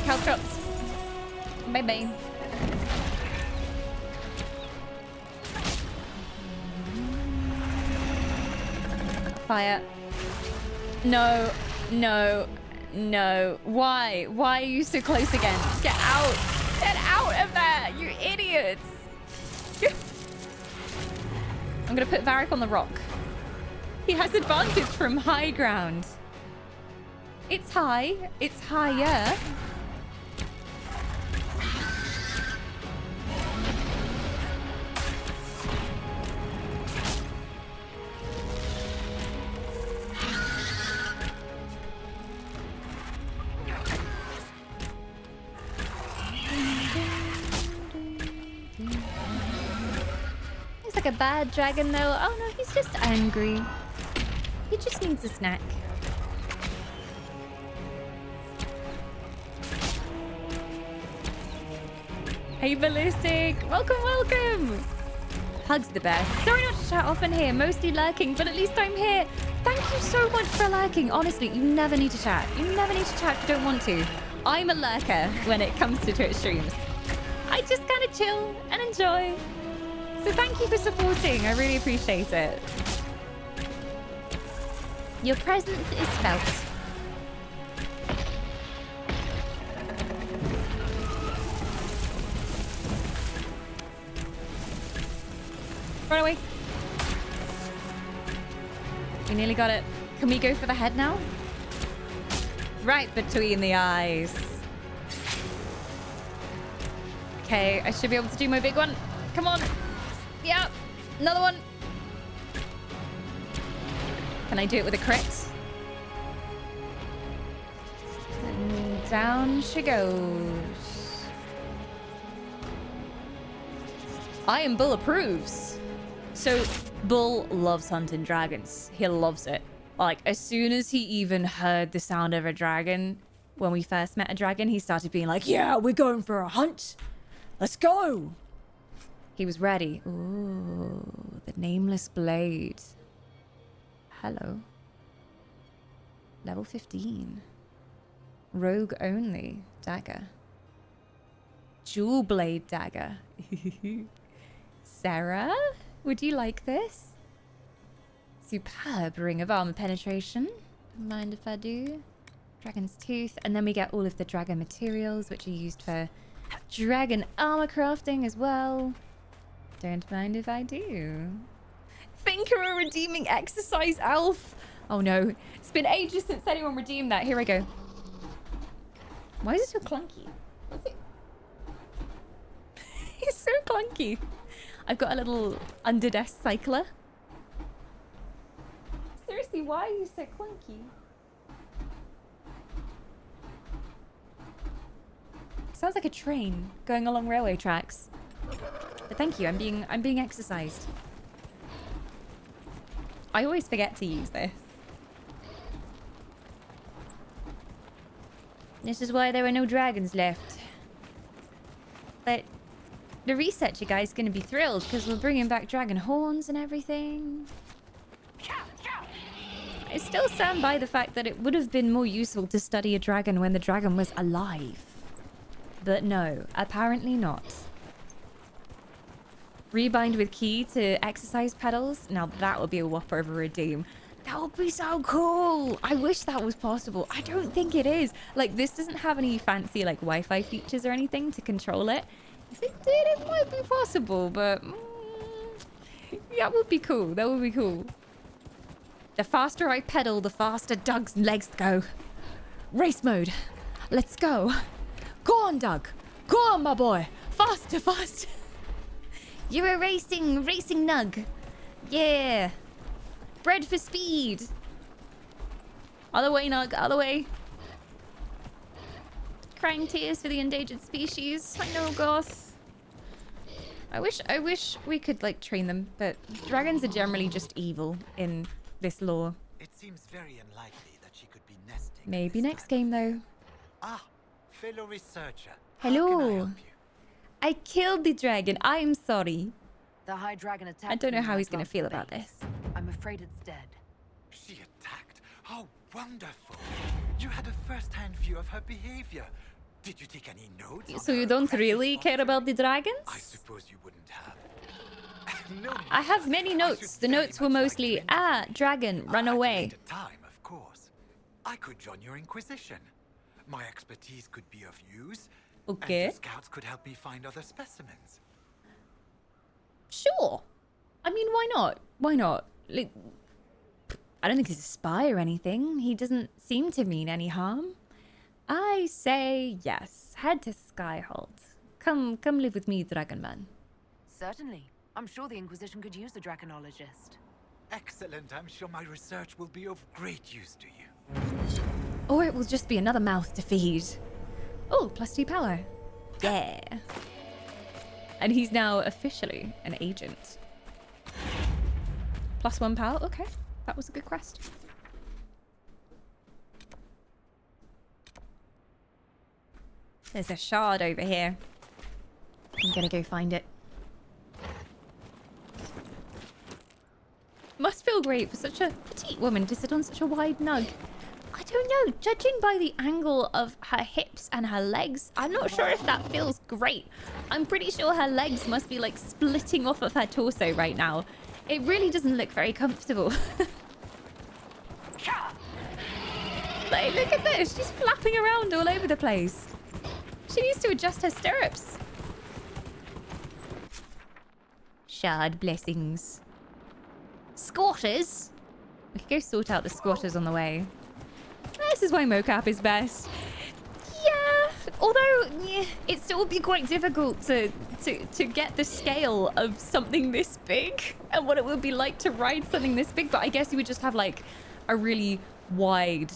Speaker 1: Caltrops. Bye-bye. Fire. No. Why? Why are you so close again? Get out. Get out of there, you idiots. I'm going to put Varric on the rock. He has advantage from high ground. It's high. It's higher. He's like a bad dragon though. Oh no, he's just angry. He just needs a snack. Hey Ballistic! Welcome! Hug's the best. Sorry not to chat often here, mostly lurking, but at least I'm here. Thank you so much for lurking. Honestly, you never need to chat. You never need to chat if you don't want to. I'm a lurker when it comes to Twitch streams. I just kind of chill and enjoy. So thank you for supporting. I really appreciate it. Your presence is felt. Run away. We nearly got it. Can we go for the head now? Right between the eyes. Okay, I should be able to do my big one. Come on. Yeah, another one. Can I do it with a crit? And down she goes. I am Bull approves. So Bull loves hunting dragons. He loves it. Like, as soon as he even heard the sound of a dragon, when we first met a dragon, he started being like, yeah, we're going for a hunt. Let's go. He was ready. Ooh, the nameless blade. Hello. Level 15. Rogue only dagger. Jewel blade dagger. Sarah, would you like this? Superb ring of armor penetration. Don't mind if I do. Dragon's tooth. And then we get all of the dragon materials, which are used for dragon armor crafting as well. Don't mind if I do. Think you're a redeeming exercise elf. Oh no. It's been ages since anyone redeemed that. Here I go. Why is it so clunky? Is it? It's so clunky. I've got a little underdesk cycler. Seriously, why are you so clunky? Sounds like a train going along railway tracks. But thank you, I'm being exercised. I always forget to use this. This is why there are no dragons left. But the researcher guy's gonna be thrilled because we're bringing back dragon horns and everything. I still stand by the fact that it would have been more useful to study a dragon when the dragon was alive. But no, apparently not. Rebind with key to exercise pedals. Now that would be a whopper of a redeem. That would be so cool. I wish that was possible. I don't think it is. Like, this doesn't have any fancy like Wi-Fi features or anything to control it. If it did, it might be possible, but That would be cool. That would be cool. The faster I pedal, the faster Doug's legs go. Race mode. Let's go. Go on, Doug. Go on, my boy. Faster, faster. You're a racing nug. Yeah. Bred for speed. Other way, Nug. Other way. Crying tears for the endangered species. I know, Goth. I wish we could, like, train them, but dragons are generally just evil in this lore.
Speaker 3: It seems very unlikely that she could be nesting.
Speaker 1: Maybe
Speaker 3: this
Speaker 1: next
Speaker 3: time.
Speaker 1: game, though.
Speaker 3: Ah, fellow researcher. How can I
Speaker 1: Hello.
Speaker 3: help you?
Speaker 1: I killed the dragon. I'm sorry.
Speaker 2: The High Dragon attacked.
Speaker 1: I don't know
Speaker 2: me
Speaker 1: how
Speaker 2: when
Speaker 1: he's
Speaker 2: I
Speaker 1: going to
Speaker 2: planted
Speaker 1: feel
Speaker 2: the
Speaker 1: about
Speaker 2: bait.
Speaker 1: this.
Speaker 2: I'm afraid it's dead.
Speaker 3: She attacked? How wonderful. You had a first-hand view of her behavior. Did you take any notes? on
Speaker 1: So you
Speaker 3: her
Speaker 1: don't
Speaker 3: aggressive
Speaker 1: really care about the
Speaker 3: posture?
Speaker 1: dragons?
Speaker 3: I suppose you wouldn't have. No,
Speaker 1: I have many
Speaker 3: I
Speaker 1: notes.
Speaker 3: should
Speaker 1: The
Speaker 3: very
Speaker 1: notes were
Speaker 3: much like
Speaker 1: mostly,
Speaker 3: to invest
Speaker 1: dragon, run
Speaker 3: At a
Speaker 1: away.
Speaker 3: later time, of course. I could join your Inquisition. My expertise could be of use. And
Speaker 1: Okay.
Speaker 3: your scouts could help me find other specimens.
Speaker 1: Sure. I mean, why not? Why not? Like, I don't think he's a spy or anything. He doesn't seem to mean any harm. I say yes. Head to Skyhold. Come live with me, Dragon Man.
Speaker 2: Certainly. I'm sure the Inquisition could use a draconologist.
Speaker 3: Excellent. I'm sure my research will be of great use to you.
Speaker 1: Or it will just be another mouth to feed. Oh, +2 power. Yeah. And he's now officially an agent. +1 power. Okay, that was a good quest. There's a shard over here. I'm gonna go find it. Must feel great for such a petite woman to sit on such a wide nug. I don't know, judging by the angle of her hips and her legs, I'm not sure if that feels great. I'm pretty sure her legs must be like splitting off of her torso right now. It really doesn't look very comfortable. Like, look at this, she's flapping around all over the place. She needs to adjust her stirrups. Shard blessings. Squatters? We could go sort out the squatters on the way. This is why mocap is best. Yeah, although it still would be quite difficult to get the scale of something this big and what it would be like to ride something this big. But I guess you would just have like a really wide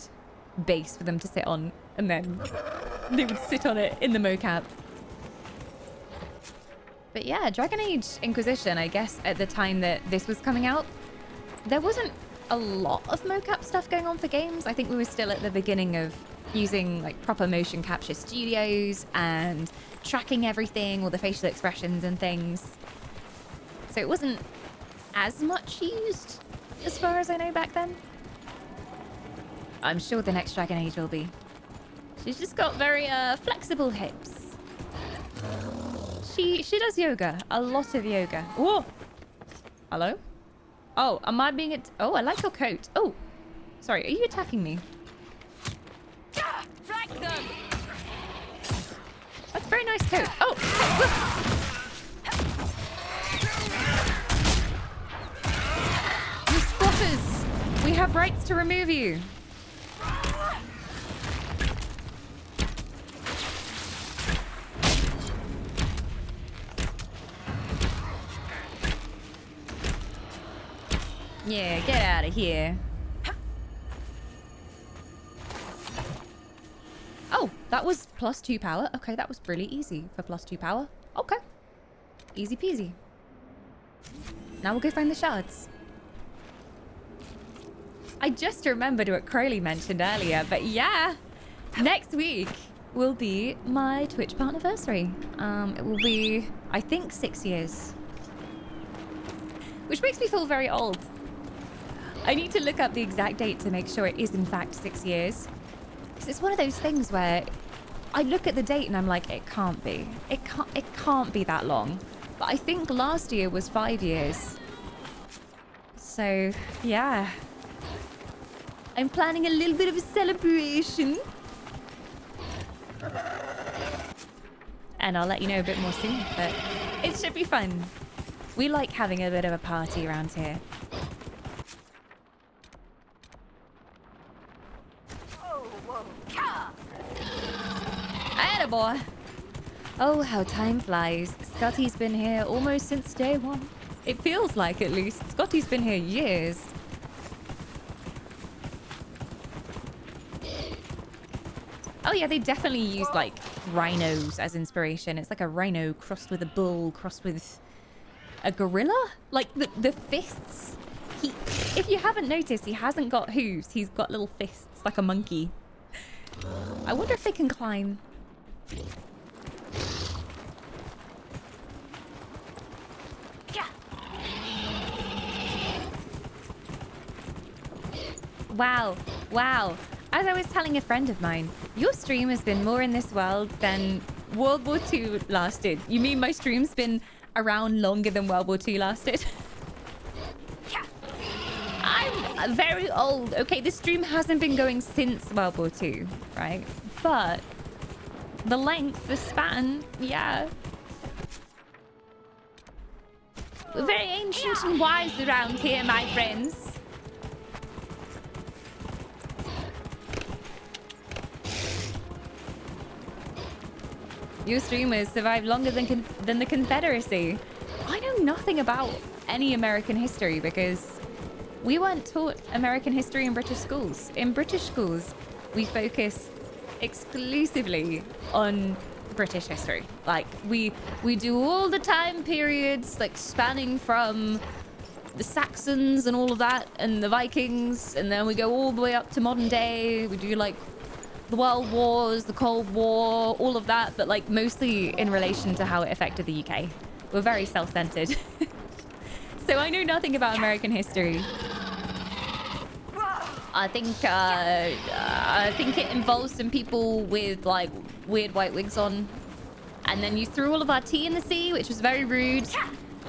Speaker 1: base for them to sit on, and then they would sit on it in the mocap. But yeah, Dragon Age Inquisition, I guess at the time that this was coming out, there wasn't a lot of mocap stuff going on for games. I think we were still at the beginning of using like proper motion capture studios and tracking everything, all the facial expressions and things. So it wasn't as much used as far as I know back then. I'm sure the next Dragon Age will be. She's just got very flexible hips. She does yoga, a lot of yoga. Whoa! Hello? Oh, am I being oh, I like your coat. Oh, sorry, are you attacking me?
Speaker 2: Flank them!
Speaker 1: That's a very nice coat. Oh! You squatters! We have rights to remove you. Yeah, get out of here. Oh, that was +2 power. Okay, that was really easy for +2 power. Okay. Easy peasy. Now we'll go find the shards. I just remembered what Crowley mentioned earlier, but yeah. Next week will be my Twitch partnerversary. It will be, I think, 6 years. Which makes me feel very old. I need to look up the exact date to make sure it is in fact 6 years. Because it's one of those things where I look at the date and I'm like, it can't be. It can't be that long. But I think last year was 5 years. So, yeah. I'm planning a little bit of a celebration. And I'll let you know a bit more soon, but it should be fun. We like having a bit of a party around here. Attaboy! Oh, how time flies. Scotty's been here almost since day one. It feels like, at least. Scotty's been here years. Oh yeah, they definitely use like rhinos as inspiration. It's like a rhino crossed with a bull, crossed with a gorilla. Like the fists. If you haven't noticed, he hasn't got hooves. He's got little fists like a monkey. I wonder if they can climb. Wow, wow. As I was telling a friend of mine, your stream has been more in this world than World War II lasted. You mean my stream's been around longer than World War II lasted? I'm very old. Okay, this stream hasn't been going since World War II, right? But the length, the span, yeah. We're very ancient and wise around here, my friends. Your streamers survived longer than the Confederacy. I know nothing about any American history because we weren't taught American history in British schools. In British schools, we focus exclusively on British history. Like we do all the time periods like spanning from the Saxons and all of that and the Vikings, and then we go all the way up to modern day. We do like the World Wars, the Cold War, all of that, but like mostly in relation to how it affected the UK. We're very self-centered. So I know nothing about American history. I think it involves some people with like weird white wigs on. And then you threw all of our tea in the sea, which was very rude.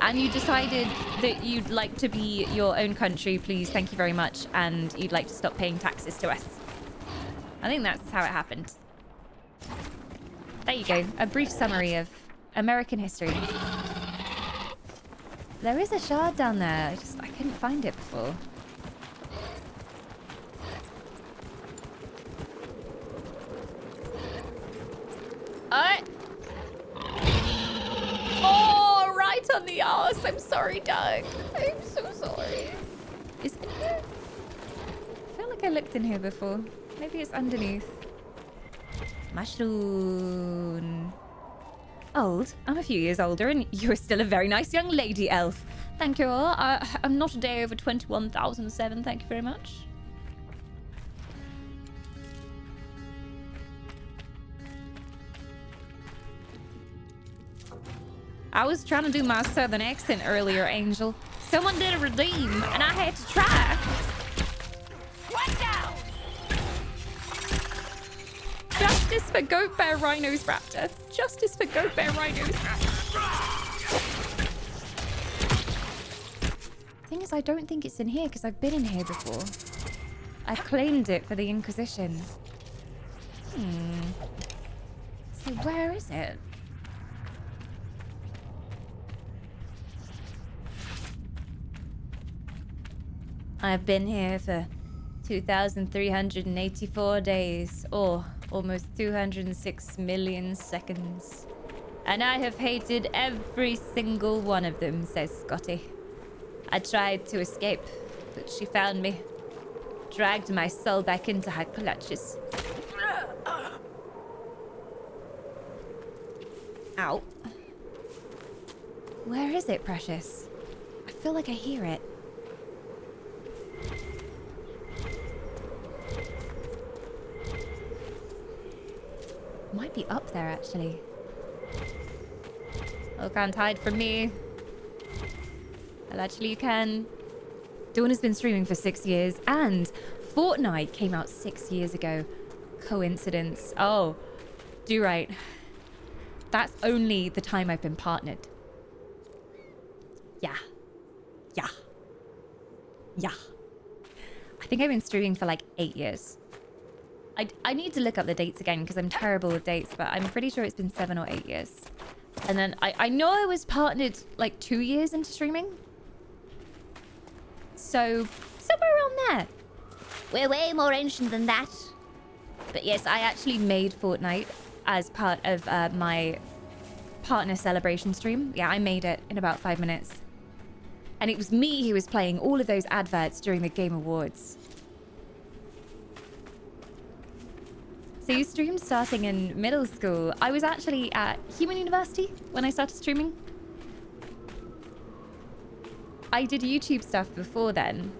Speaker 1: And you decided that you'd like to be your own country, please, thank you very much. And you'd like to stop paying taxes to us. I think that's how it happened. There you go. A brief summary of American history. There is a shard down there. I couldn't find it before. Oh, right on the arse. I'm sorry, Doug. I'm so sorry. Is it in here? I feel like I looked in here before. Maybe it's underneath. Mushroom. Old? I'm a few years older and you're still a very nice young lady, elf. Thank you all. I'm not a day over 21,007. Thank you very much. I was trying to do my southern accent earlier, Angel. Someone did a redeem and I had to try. Watch out! Justice for goat bear rhinos, Raptor. Justice for goat bear rhinos. Thing is, I don't think it's in here because I've been in here before. I claimed it for the Inquisition. So where is it? I've been here for 2,384 days, or almost 206 million seconds. And I have hated every single one of them, says Scotty. I tried to escape, but she found me. Dragged my soul back into her clutches. Ow. Where is it, Precious? I feel like I hear it. Might be up there, actually. Oh, can't hide from me. Well, actually, you can. Dawn has been streaming for 6 years, and Fortnite came out 6 years ago. Coincidence. Oh, do right. That's only the time I've been partnered. Yeah. Yeah. Yeah. I think I've been streaming for like 8 years. I need to look up the dates again because I'm terrible with dates, but I'm pretty sure it's been 7 or 8 years. And then I know I was partnered like 2 years into streaming. So somewhere around there. We're way more ancient than that. But yes, I actually made Fortnite as part of my partner celebration stream. Yeah, I made it in about 5 minutes. And it was me who was playing all of those adverts during the Game Awards. So you streamed starting in middle school. I was actually at Human University when I started streaming. I did YouTube stuff before then.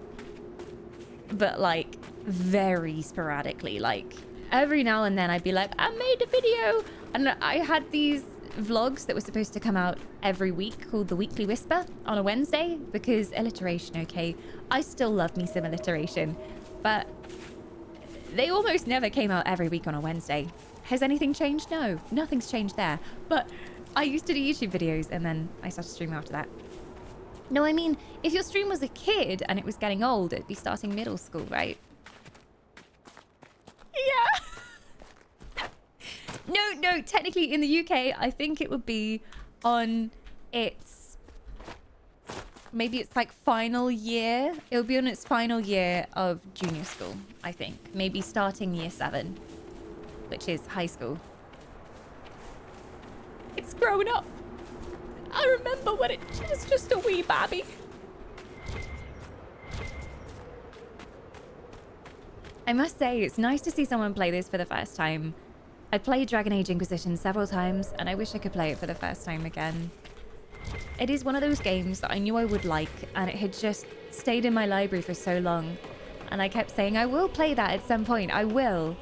Speaker 1: But like very sporadically. Like every now and then I'd be like, I made a video. And I had these vlogs that were supposed to come out every week called The Weekly Whisper on a Wednesday because alliteration, okay? I still love me some alliteration. But they almost never came out every week on a Wednesday. Has anything changed? No, nothing's changed there. But I used to do YouTube videos and then I started streaming after that. No, I mean, if your stream was a kid and it was getting old, it'd be starting middle school, right? Yeah. No, technically in the UK, I think it would be on its... Maybe it's like final year. It would be on its final year of junior school, I think. Maybe starting year 7, which is high school. It's grown up. I remember when it was just a wee babby. I must say, it's nice to see someone play this for the first time. I played Dragon Age Inquisition several times, and I wish I could play it for the first time again. It is one of those games that I knew I would like, and it had just stayed in my library for so long. And I kept saying, I will play that at some point, I will.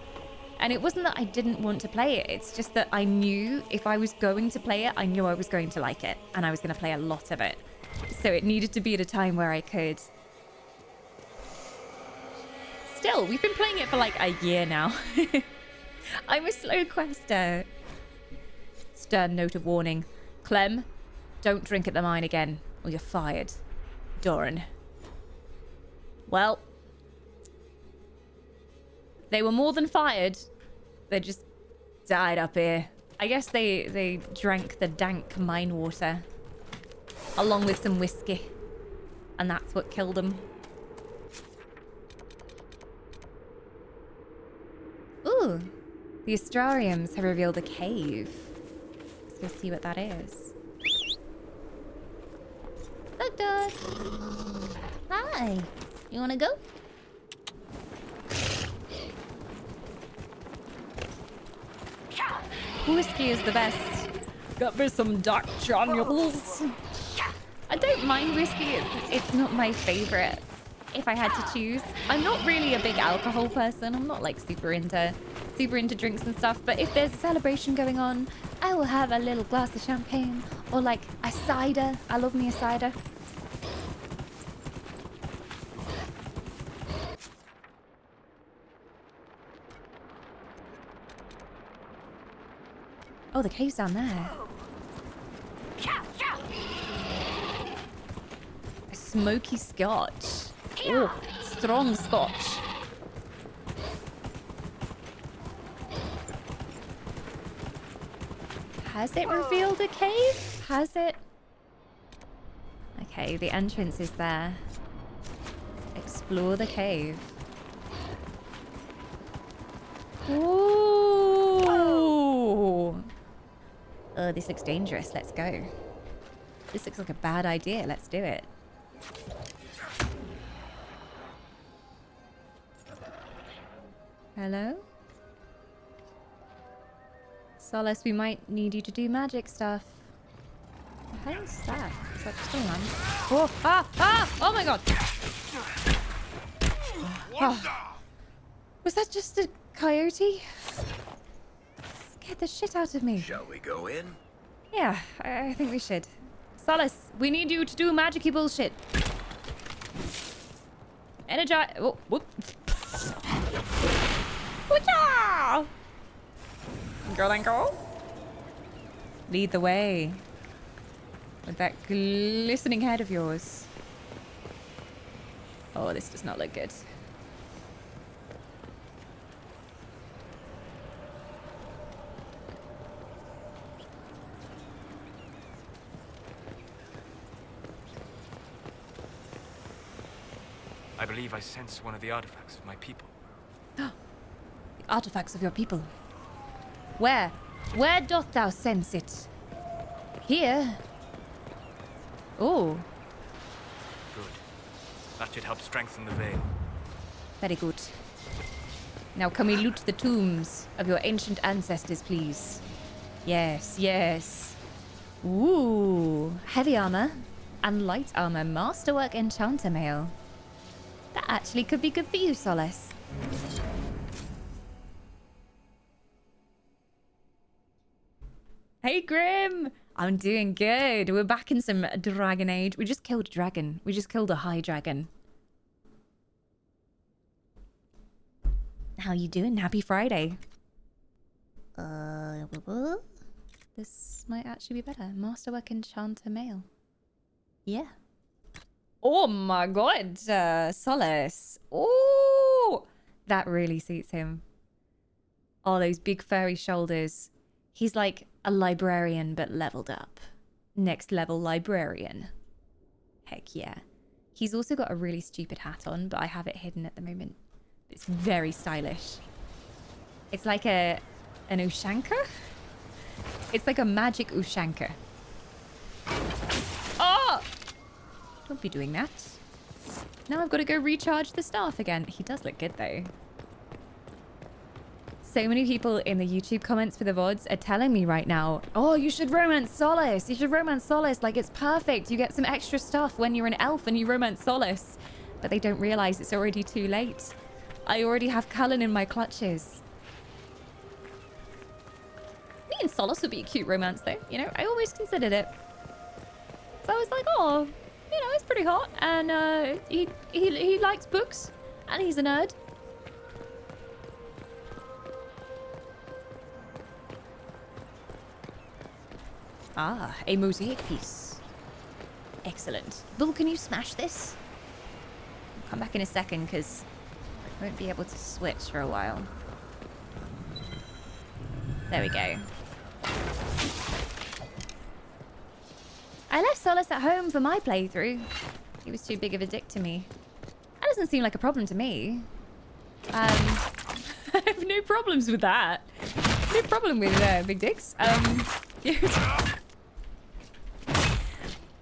Speaker 1: And it wasn't that I didn't want to play it, it's just that I knew if I was going to play it, I knew I was going to like it, and I was going to play a lot of it. So it needed to be at a time where I could. Still, we've been playing it for like a year now. I'm a slow quester. Stern note of warning. Clem, don't drink at the mine again, or you're fired. Doran. Well, they were more than fired. They just died up here. I guess they drank the dank mine water along with some whiskey, and that's what killed them. Ooh, the Astrariums have revealed a cave. Let's go see what that is. Look, dog. Hi. You wanna go? Whiskey is the best. Got me some dark Daniels. I don't mind whiskey. It's not my favorite. If I had to choose, I'm not really a big alcohol person. I'm not like super into drinks and stuff. But if there's a celebration going on, I will have a little glass of champagne or like a cider. I love me a cider. Oh, the cave's down there. A smoky scotch. Oh, strong scotch. Has it revealed a cave? Has it? Okay, the entrance is there. Explore the cave. Ooh. Oh, this looks dangerous. Let's go. This looks like a bad idea. Let's do it. Hello? Solace, we might need you to do magic stuff. What the hell is that? Is that just a lamp? Oh, oh my god! Oh. Was that just a coyote? Scared the shit out of me.
Speaker 4: Shall we go in?
Speaker 1: Yeah, I think we should. Solace, we need you to do magic-y bullshit. Energize. Oh, whoop. Woo-cha! Girl and girl. Lead the way. With that glistening head of yours. Oh, this does not look good.
Speaker 6: I believe I sense one of the artifacts of my people.
Speaker 1: The artifacts of your people. Where? Where doth thou sense it? Here? Oh,
Speaker 6: Good. That should help strengthen the veil.
Speaker 1: very good. Now can we loot the tombs of your ancient ancestors, please? Yes, yes. Ooh, heavy armor and light armor, masterwork enchanter mail. That actually could be good for you, Solace. Hey, Grim! I'm doing good. We're back in some Dragon Age. We just killed a dragon. We just killed a high dragon. How you doing? Happy Friday. This might actually be better. Masterwork Enchanter Mail. Yeah. Oh my god, Solace. Oh, that really suits him. Oh, those big furry shoulders. He's like a librarian, but leveled up. Next level librarian. Heck yeah. He's also got a really stupid hat on, but I have it hidden at the moment. It's very stylish. It's like an Ushanka? It's like a magic Ushanka. Oh! Don't be doing that. Now I've got to go recharge the staff again. He does look good though. So many people in the YouTube comments for the VODs are telling me right now, oh, you should romance Solace. You should romance Solace. Like, it's perfect. You get some extra stuff when you're an elf and you romance Solace. But they don't realize it's already too late. I already have Cullen in my clutches. Me and Solace would be a cute romance though. You know, I always considered it. So I was like, oh, you know, it's pretty hot. And he likes books. And he's a nerd. Ah, a mosaic piece. Excellent. Bull, can you smash this? I'll come back in a second because I won't be able to switch for a while. There we go. I left Solace at home for my playthrough. He was too big of a dick to me. That doesn't seem like a problem to me. I have no problems with that. No problem with big dicks.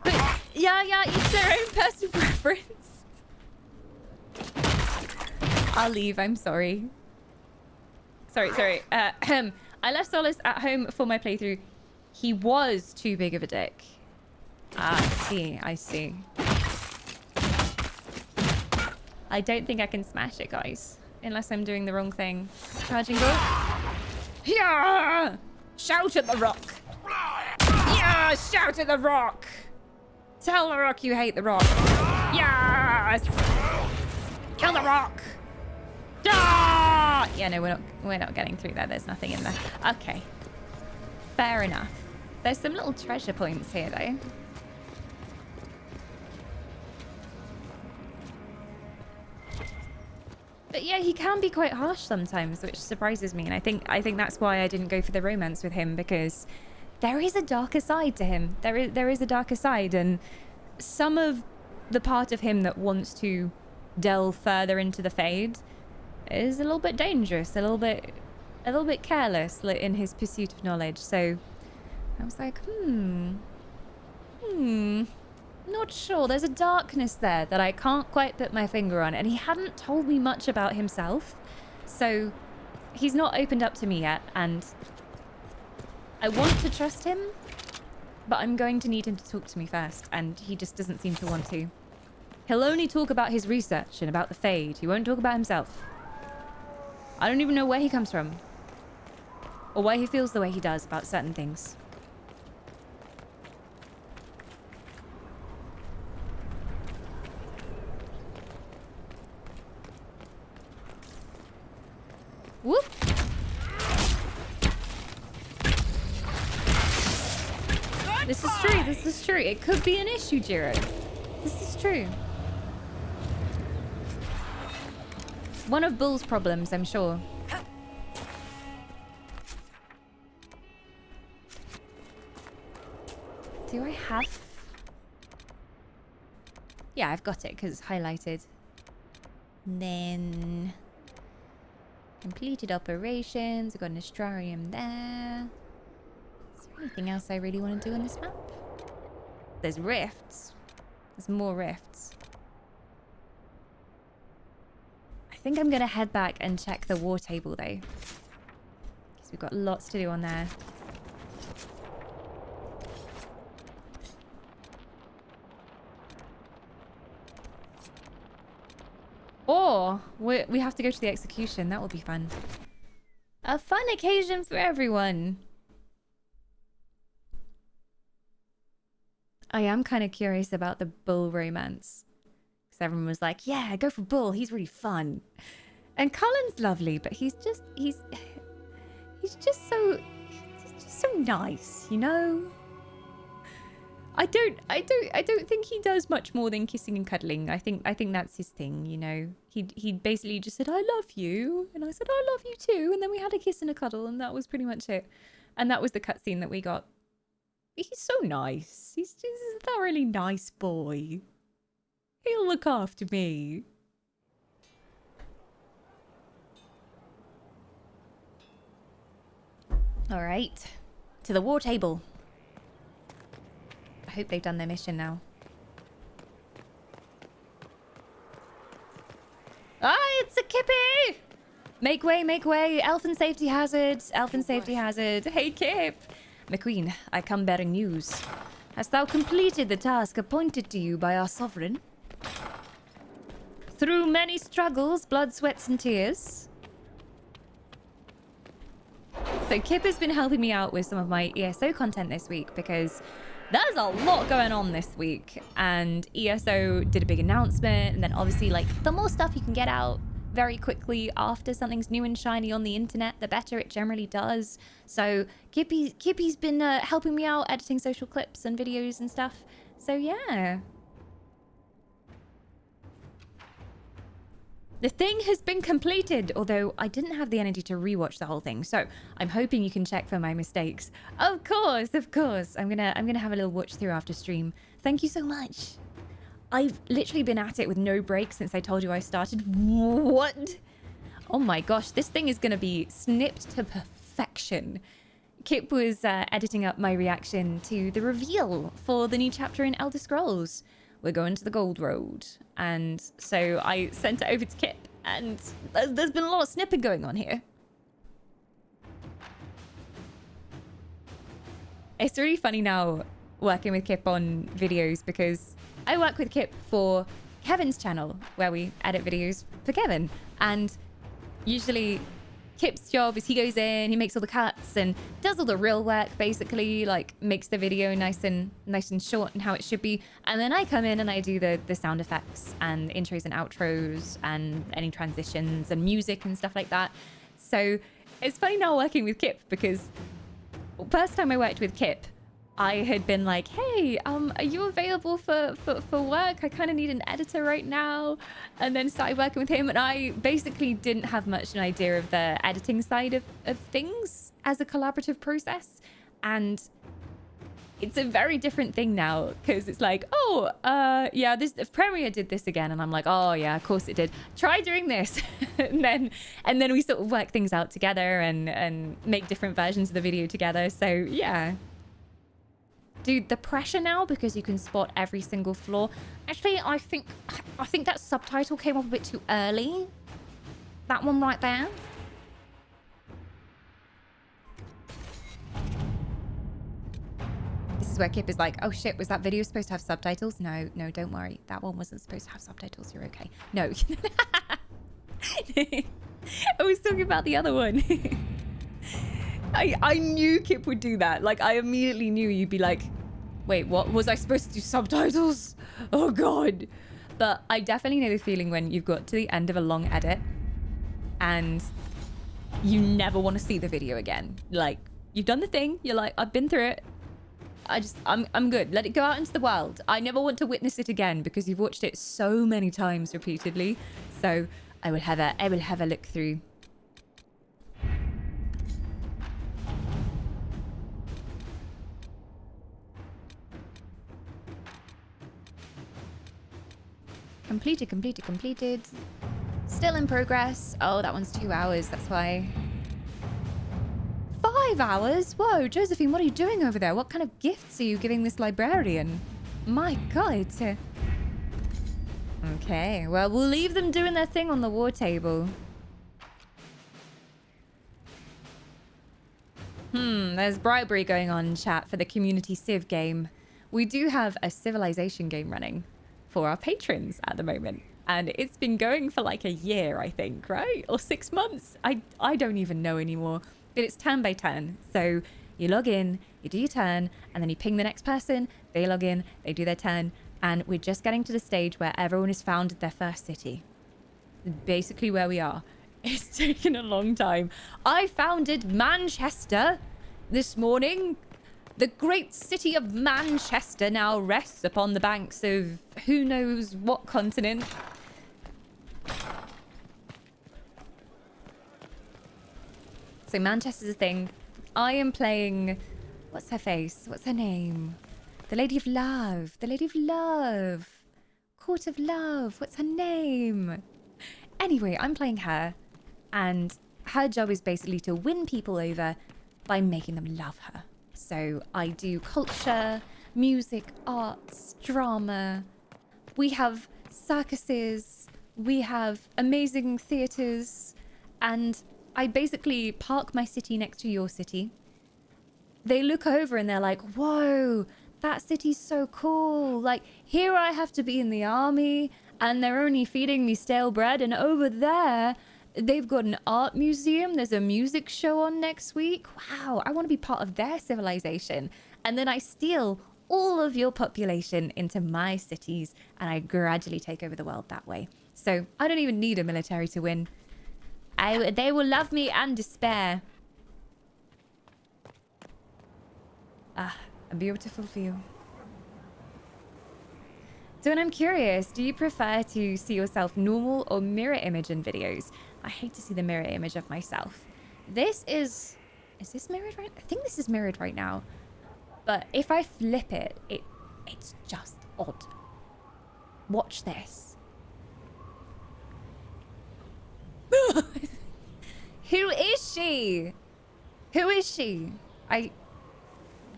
Speaker 1: But yeah, each their own personal preference. I'll leave, I'm sorry. Sorry. I left Solace at home for my playthrough. He was too big of a dick. I see. I don't think I can smash it, guys. Unless I'm doing the wrong thing. Charging ball. Yeah! Shout at the rock. Yeah! Shout at the rock. Tell the rock you hate the rock. Yes! Kill the rock. Ah! Yeah, no, we're not getting through there. There's nothing in there. Okay. Fair enough. There's some little treasure points here, though. But yeah, he can be quite harsh sometimes, which surprises me. And I think that's why I didn't go for the romance with him, because there is a darker side to him. There is a darker side, and some of the part of him that wants to delve further into the Fade is a little bit dangerous, a little bit careless in his pursuit of knowledge. So I was like, not sure. There's a darkness there that I can't quite put my finger on, and he hadn't told me much about himself, so he's not opened up to me yet, and I want to trust him, but I'm going to need him to talk to me first, and he just doesn't seem to want to. He'll only talk about his research and about the Fade. He won't talk about himself. I don't even know where he comes from, or why he feels the way he does about certain things. Whoop! This is true. It could be an issue, Jiro. This is true. One of Bull's problems, I'm sure. Do I have... Yeah, I've got it, because it's highlighted. Then completed operations. We've got an astrarium there. Is there anything else I really want to do on this map? There's rifts. There's more rifts. I think I'm going to head back and check the war table though, because we've got lots to do on there. Or we have to go to the execution. That will be fun. A fun occasion for everyone. I am kind of curious about the Bull romance. Because everyone was like, yeah, go for Bull. He's really fun. And Cullen's lovely, but he's just so nice, you know? I don't think he does much more than kissing and cuddling. I think that's his thing, you know. He basically just said, I love you. And I said, I love you too. And then we had a kiss and a cuddle, and that was pretty much it. And that was the cutscene that we got. He's so nice. He's just a thoroughly nice boy. He'll look after me. All right. To the war table. I hope they've done their mission now. Ah, it's a Kippy! Make way, make way. Elfin safety hazard. Elfin safety hazard. Hey, Kip. McQueen, I come bearing news. Hast thou completed the task appointed to you by our sovereign? Through many struggles, blood, sweats, and tears. So Kip has been helping me out with some of my ESO content this week because there's a lot going on this week, and ESO did a big announcement, and then obviously, like, the more stuff you can get out very quickly after something's new and shiny on the internet, the better it generally does. So Kippy's been helping me out editing social clips and videos and stuff. So yeah. The thing has been completed, although I didn't have the energy to rewatch the whole thing, so I'm hoping you can check for my mistakes. Of course, of course. I'm gonna have a little watch through after stream. Thank you so much. I've literally been at it with no break since I told you I started. What? Oh my gosh, this thing is gonna be snipped to perfection. Kip was editing up my reaction to the reveal for the new chapter in Elder Scrolls. We're going to the Gold Road. And so I sent it over to Kip, and there's been a lot of snipping going on here. It's really funny now working with Kip on videos because I work with Kip for Kevin's channel where we edit videos for Kevin. And usually Kip's job is he goes in, he makes all the cuts and does all the real work, basically, like makes the video nice and short and how it should be. And then I come in and I do the sound effects and intros and outros and any transitions and music and stuff like that. So it's funny now working with Kip because first time I worked with Kip, I had been like, hey, are you available for work? I kind of need an editor right now. And then started working with him, and I basically didn't have much an idea of the editing side of things as a collaborative process. And it's a very different thing now because it's like, oh, yeah, this Premiere did this again. And I'm like, oh yeah, of course it did. Try doing this. and then we sort of work things out together and make different versions of the video together. So yeah. Dude, the pressure now because you can spot every single flaw. Actually, I think that subtitle came up a bit too early. That one right there. This is where Kip is like, oh shit, was that video supposed to have subtitles? No, don't worry. That one wasn't supposed to have subtitles. You're okay. No. I was talking about the other one. I knew Kip would do that. Like, I immediately knew you'd be like, wait, what? Was I supposed to do subtitles? Oh, God. But I definitely know the feeling when you've got to the end of a long edit and you never want to see the video again. Like, you've done the thing. You're like, I've been through it. I'm good. Let it go out into the world. I never want to witness it again because you've watched it so many times repeatedly. So I will have a look through. Completed. Still in progress. Oh, that one's 2 hours. That's why. 5 hours? Whoa, Josephine, what are you doing over there? What kind of gifts are you giving this librarian? My God. Okay, well, we'll leave them doing their thing on the war table. There's bribery going on in chat for the community civ game. We do have a civilization game running for our patrons at the moment. And it's been going for like a year, I think, right? Or 6 months. I don't even know anymore. But it's turn by turn. So you log in, you do your turn, and then you ping the next person. They log in, they do their turn. And we're just getting to the stage where everyone has founded their first city. Basically where we are. It's taken a long time. I founded Manchester this morning. The great city of Manchester now rests upon the banks of who knows what continent. So Manchester's a thing. I am playing... What's her face? What's her name? The Lady of Love. The Lady of Love. Court of Love. What's her name? Anyway, I'm playing her. And her job is basically to win people over by making them love her. So I do culture, music, arts, drama. We have circuses. We have amazing theatres. And I basically park my city next to your city. They look over and they're like, whoa, that city's so cool. Like, here I have to be in the army and they're only feeding me stale bread. And over there, they've got an art museum. There's a music show on next week. Wow, I want to be part of their civilization. And then I steal all of your population into my cities and I gradually take over the world that way. So I don't even need a military to win. They will love me and despair. Ah, a beautiful view. So, and I'm curious, do you prefer to see yourself normal or mirror image in videos? I hate to see the mirror image of myself. This is this mirrored right? I think this is mirrored right now. But if I flip it, it's just odd. Watch this. Who is she? Who is she?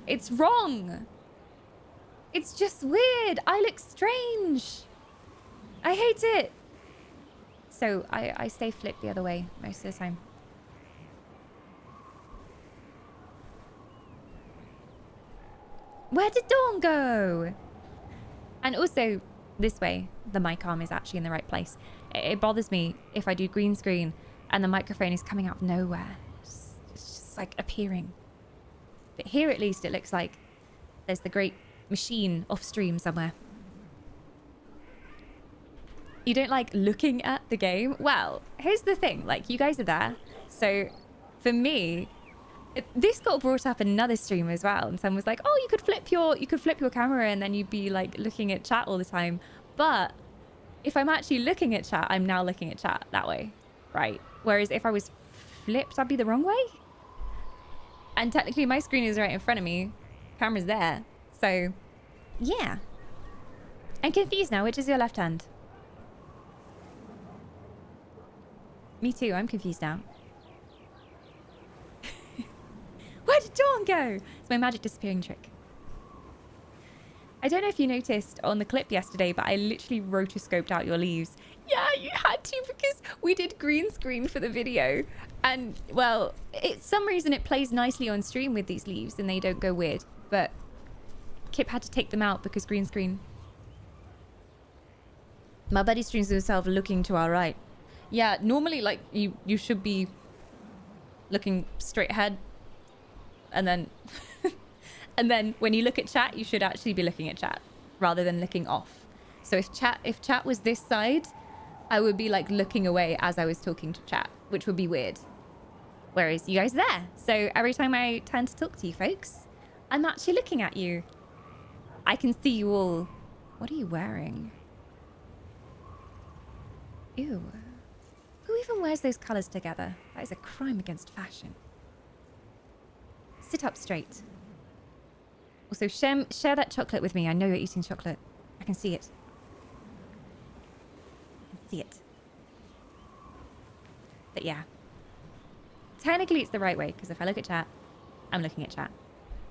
Speaker 1: It's wrong. It's just weird. I look strange. I hate it. So I stay flipped the other way most of the time. Where did Dawn go? And also, this way, the mic arm is actually in the right place. It bothers me if I do green screen and the microphone is coming out of nowhere. It's just like appearing. But here at least it looks like there's the great machine off stream somewhere. You don't like looking at the game? Well, here's the thing. Like, you guys are there. So for me, this got brought up in another stream as well. And someone was like, oh, you could flip your camera and then you'd be like looking at chat all the time. But if I'm actually looking at chat, I'm now looking at chat that way. Right. Whereas if I was flipped, I'd be the wrong way. And technically my screen is right in front of me. Camera's there. So yeah. I'm confused now. Which is your left hand? Me too. I'm confused now. Where did Dawn go? It's my magic disappearing trick. I don't know if you noticed on the clip yesterday, but I literally rotoscoped out your leaves. Yeah, you had to because we did green screen for the video. And, well, some reason it plays nicely on stream with these leaves and they don't go weird. But Kip had to take them out because green screen. My buddy streams himself looking to our right. Yeah, normally, like, you should be looking straight ahead. And then... and then when you look at chat, you should actually be looking at chat rather than looking off. So if chat was this side, I would be like looking away as I was talking to chat, which would be weird. Whereas you guys are there. So every time I turn to talk to you folks, I'm actually looking at you. I can see you all. What are you wearing? Ew. Who even wears those colors together? That is a crime against fashion. Sit up straight. Also, share that chocolate with me. I know you're eating chocolate. I can see it. I can see it. But yeah. Technically, it's the right way, because if I look at chat, I'm looking at chat.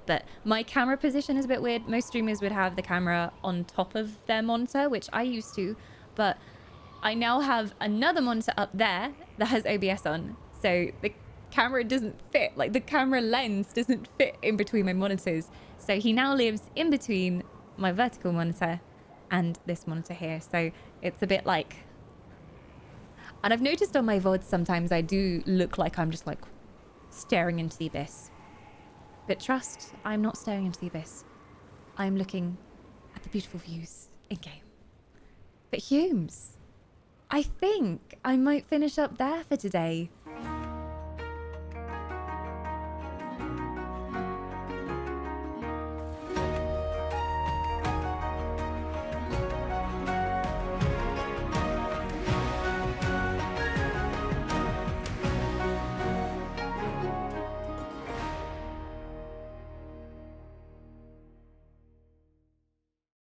Speaker 1: But my camera position is a bit weird. Most streamers would have the camera on top of their monitor, which I used to. But I now have another monitor up there that has OBS on. So the camera doesn't fit. Like, the camera lens doesn't fit in between my monitors. So he now lives in between my vertical monitor and this monitor here. So it's a bit like... And I've noticed on my VODs sometimes I do look like I'm just like staring into the abyss. But trust, I'm not staring into the abyss. I'm looking at the beautiful views in-game. But Humes, I think I might finish up there for today.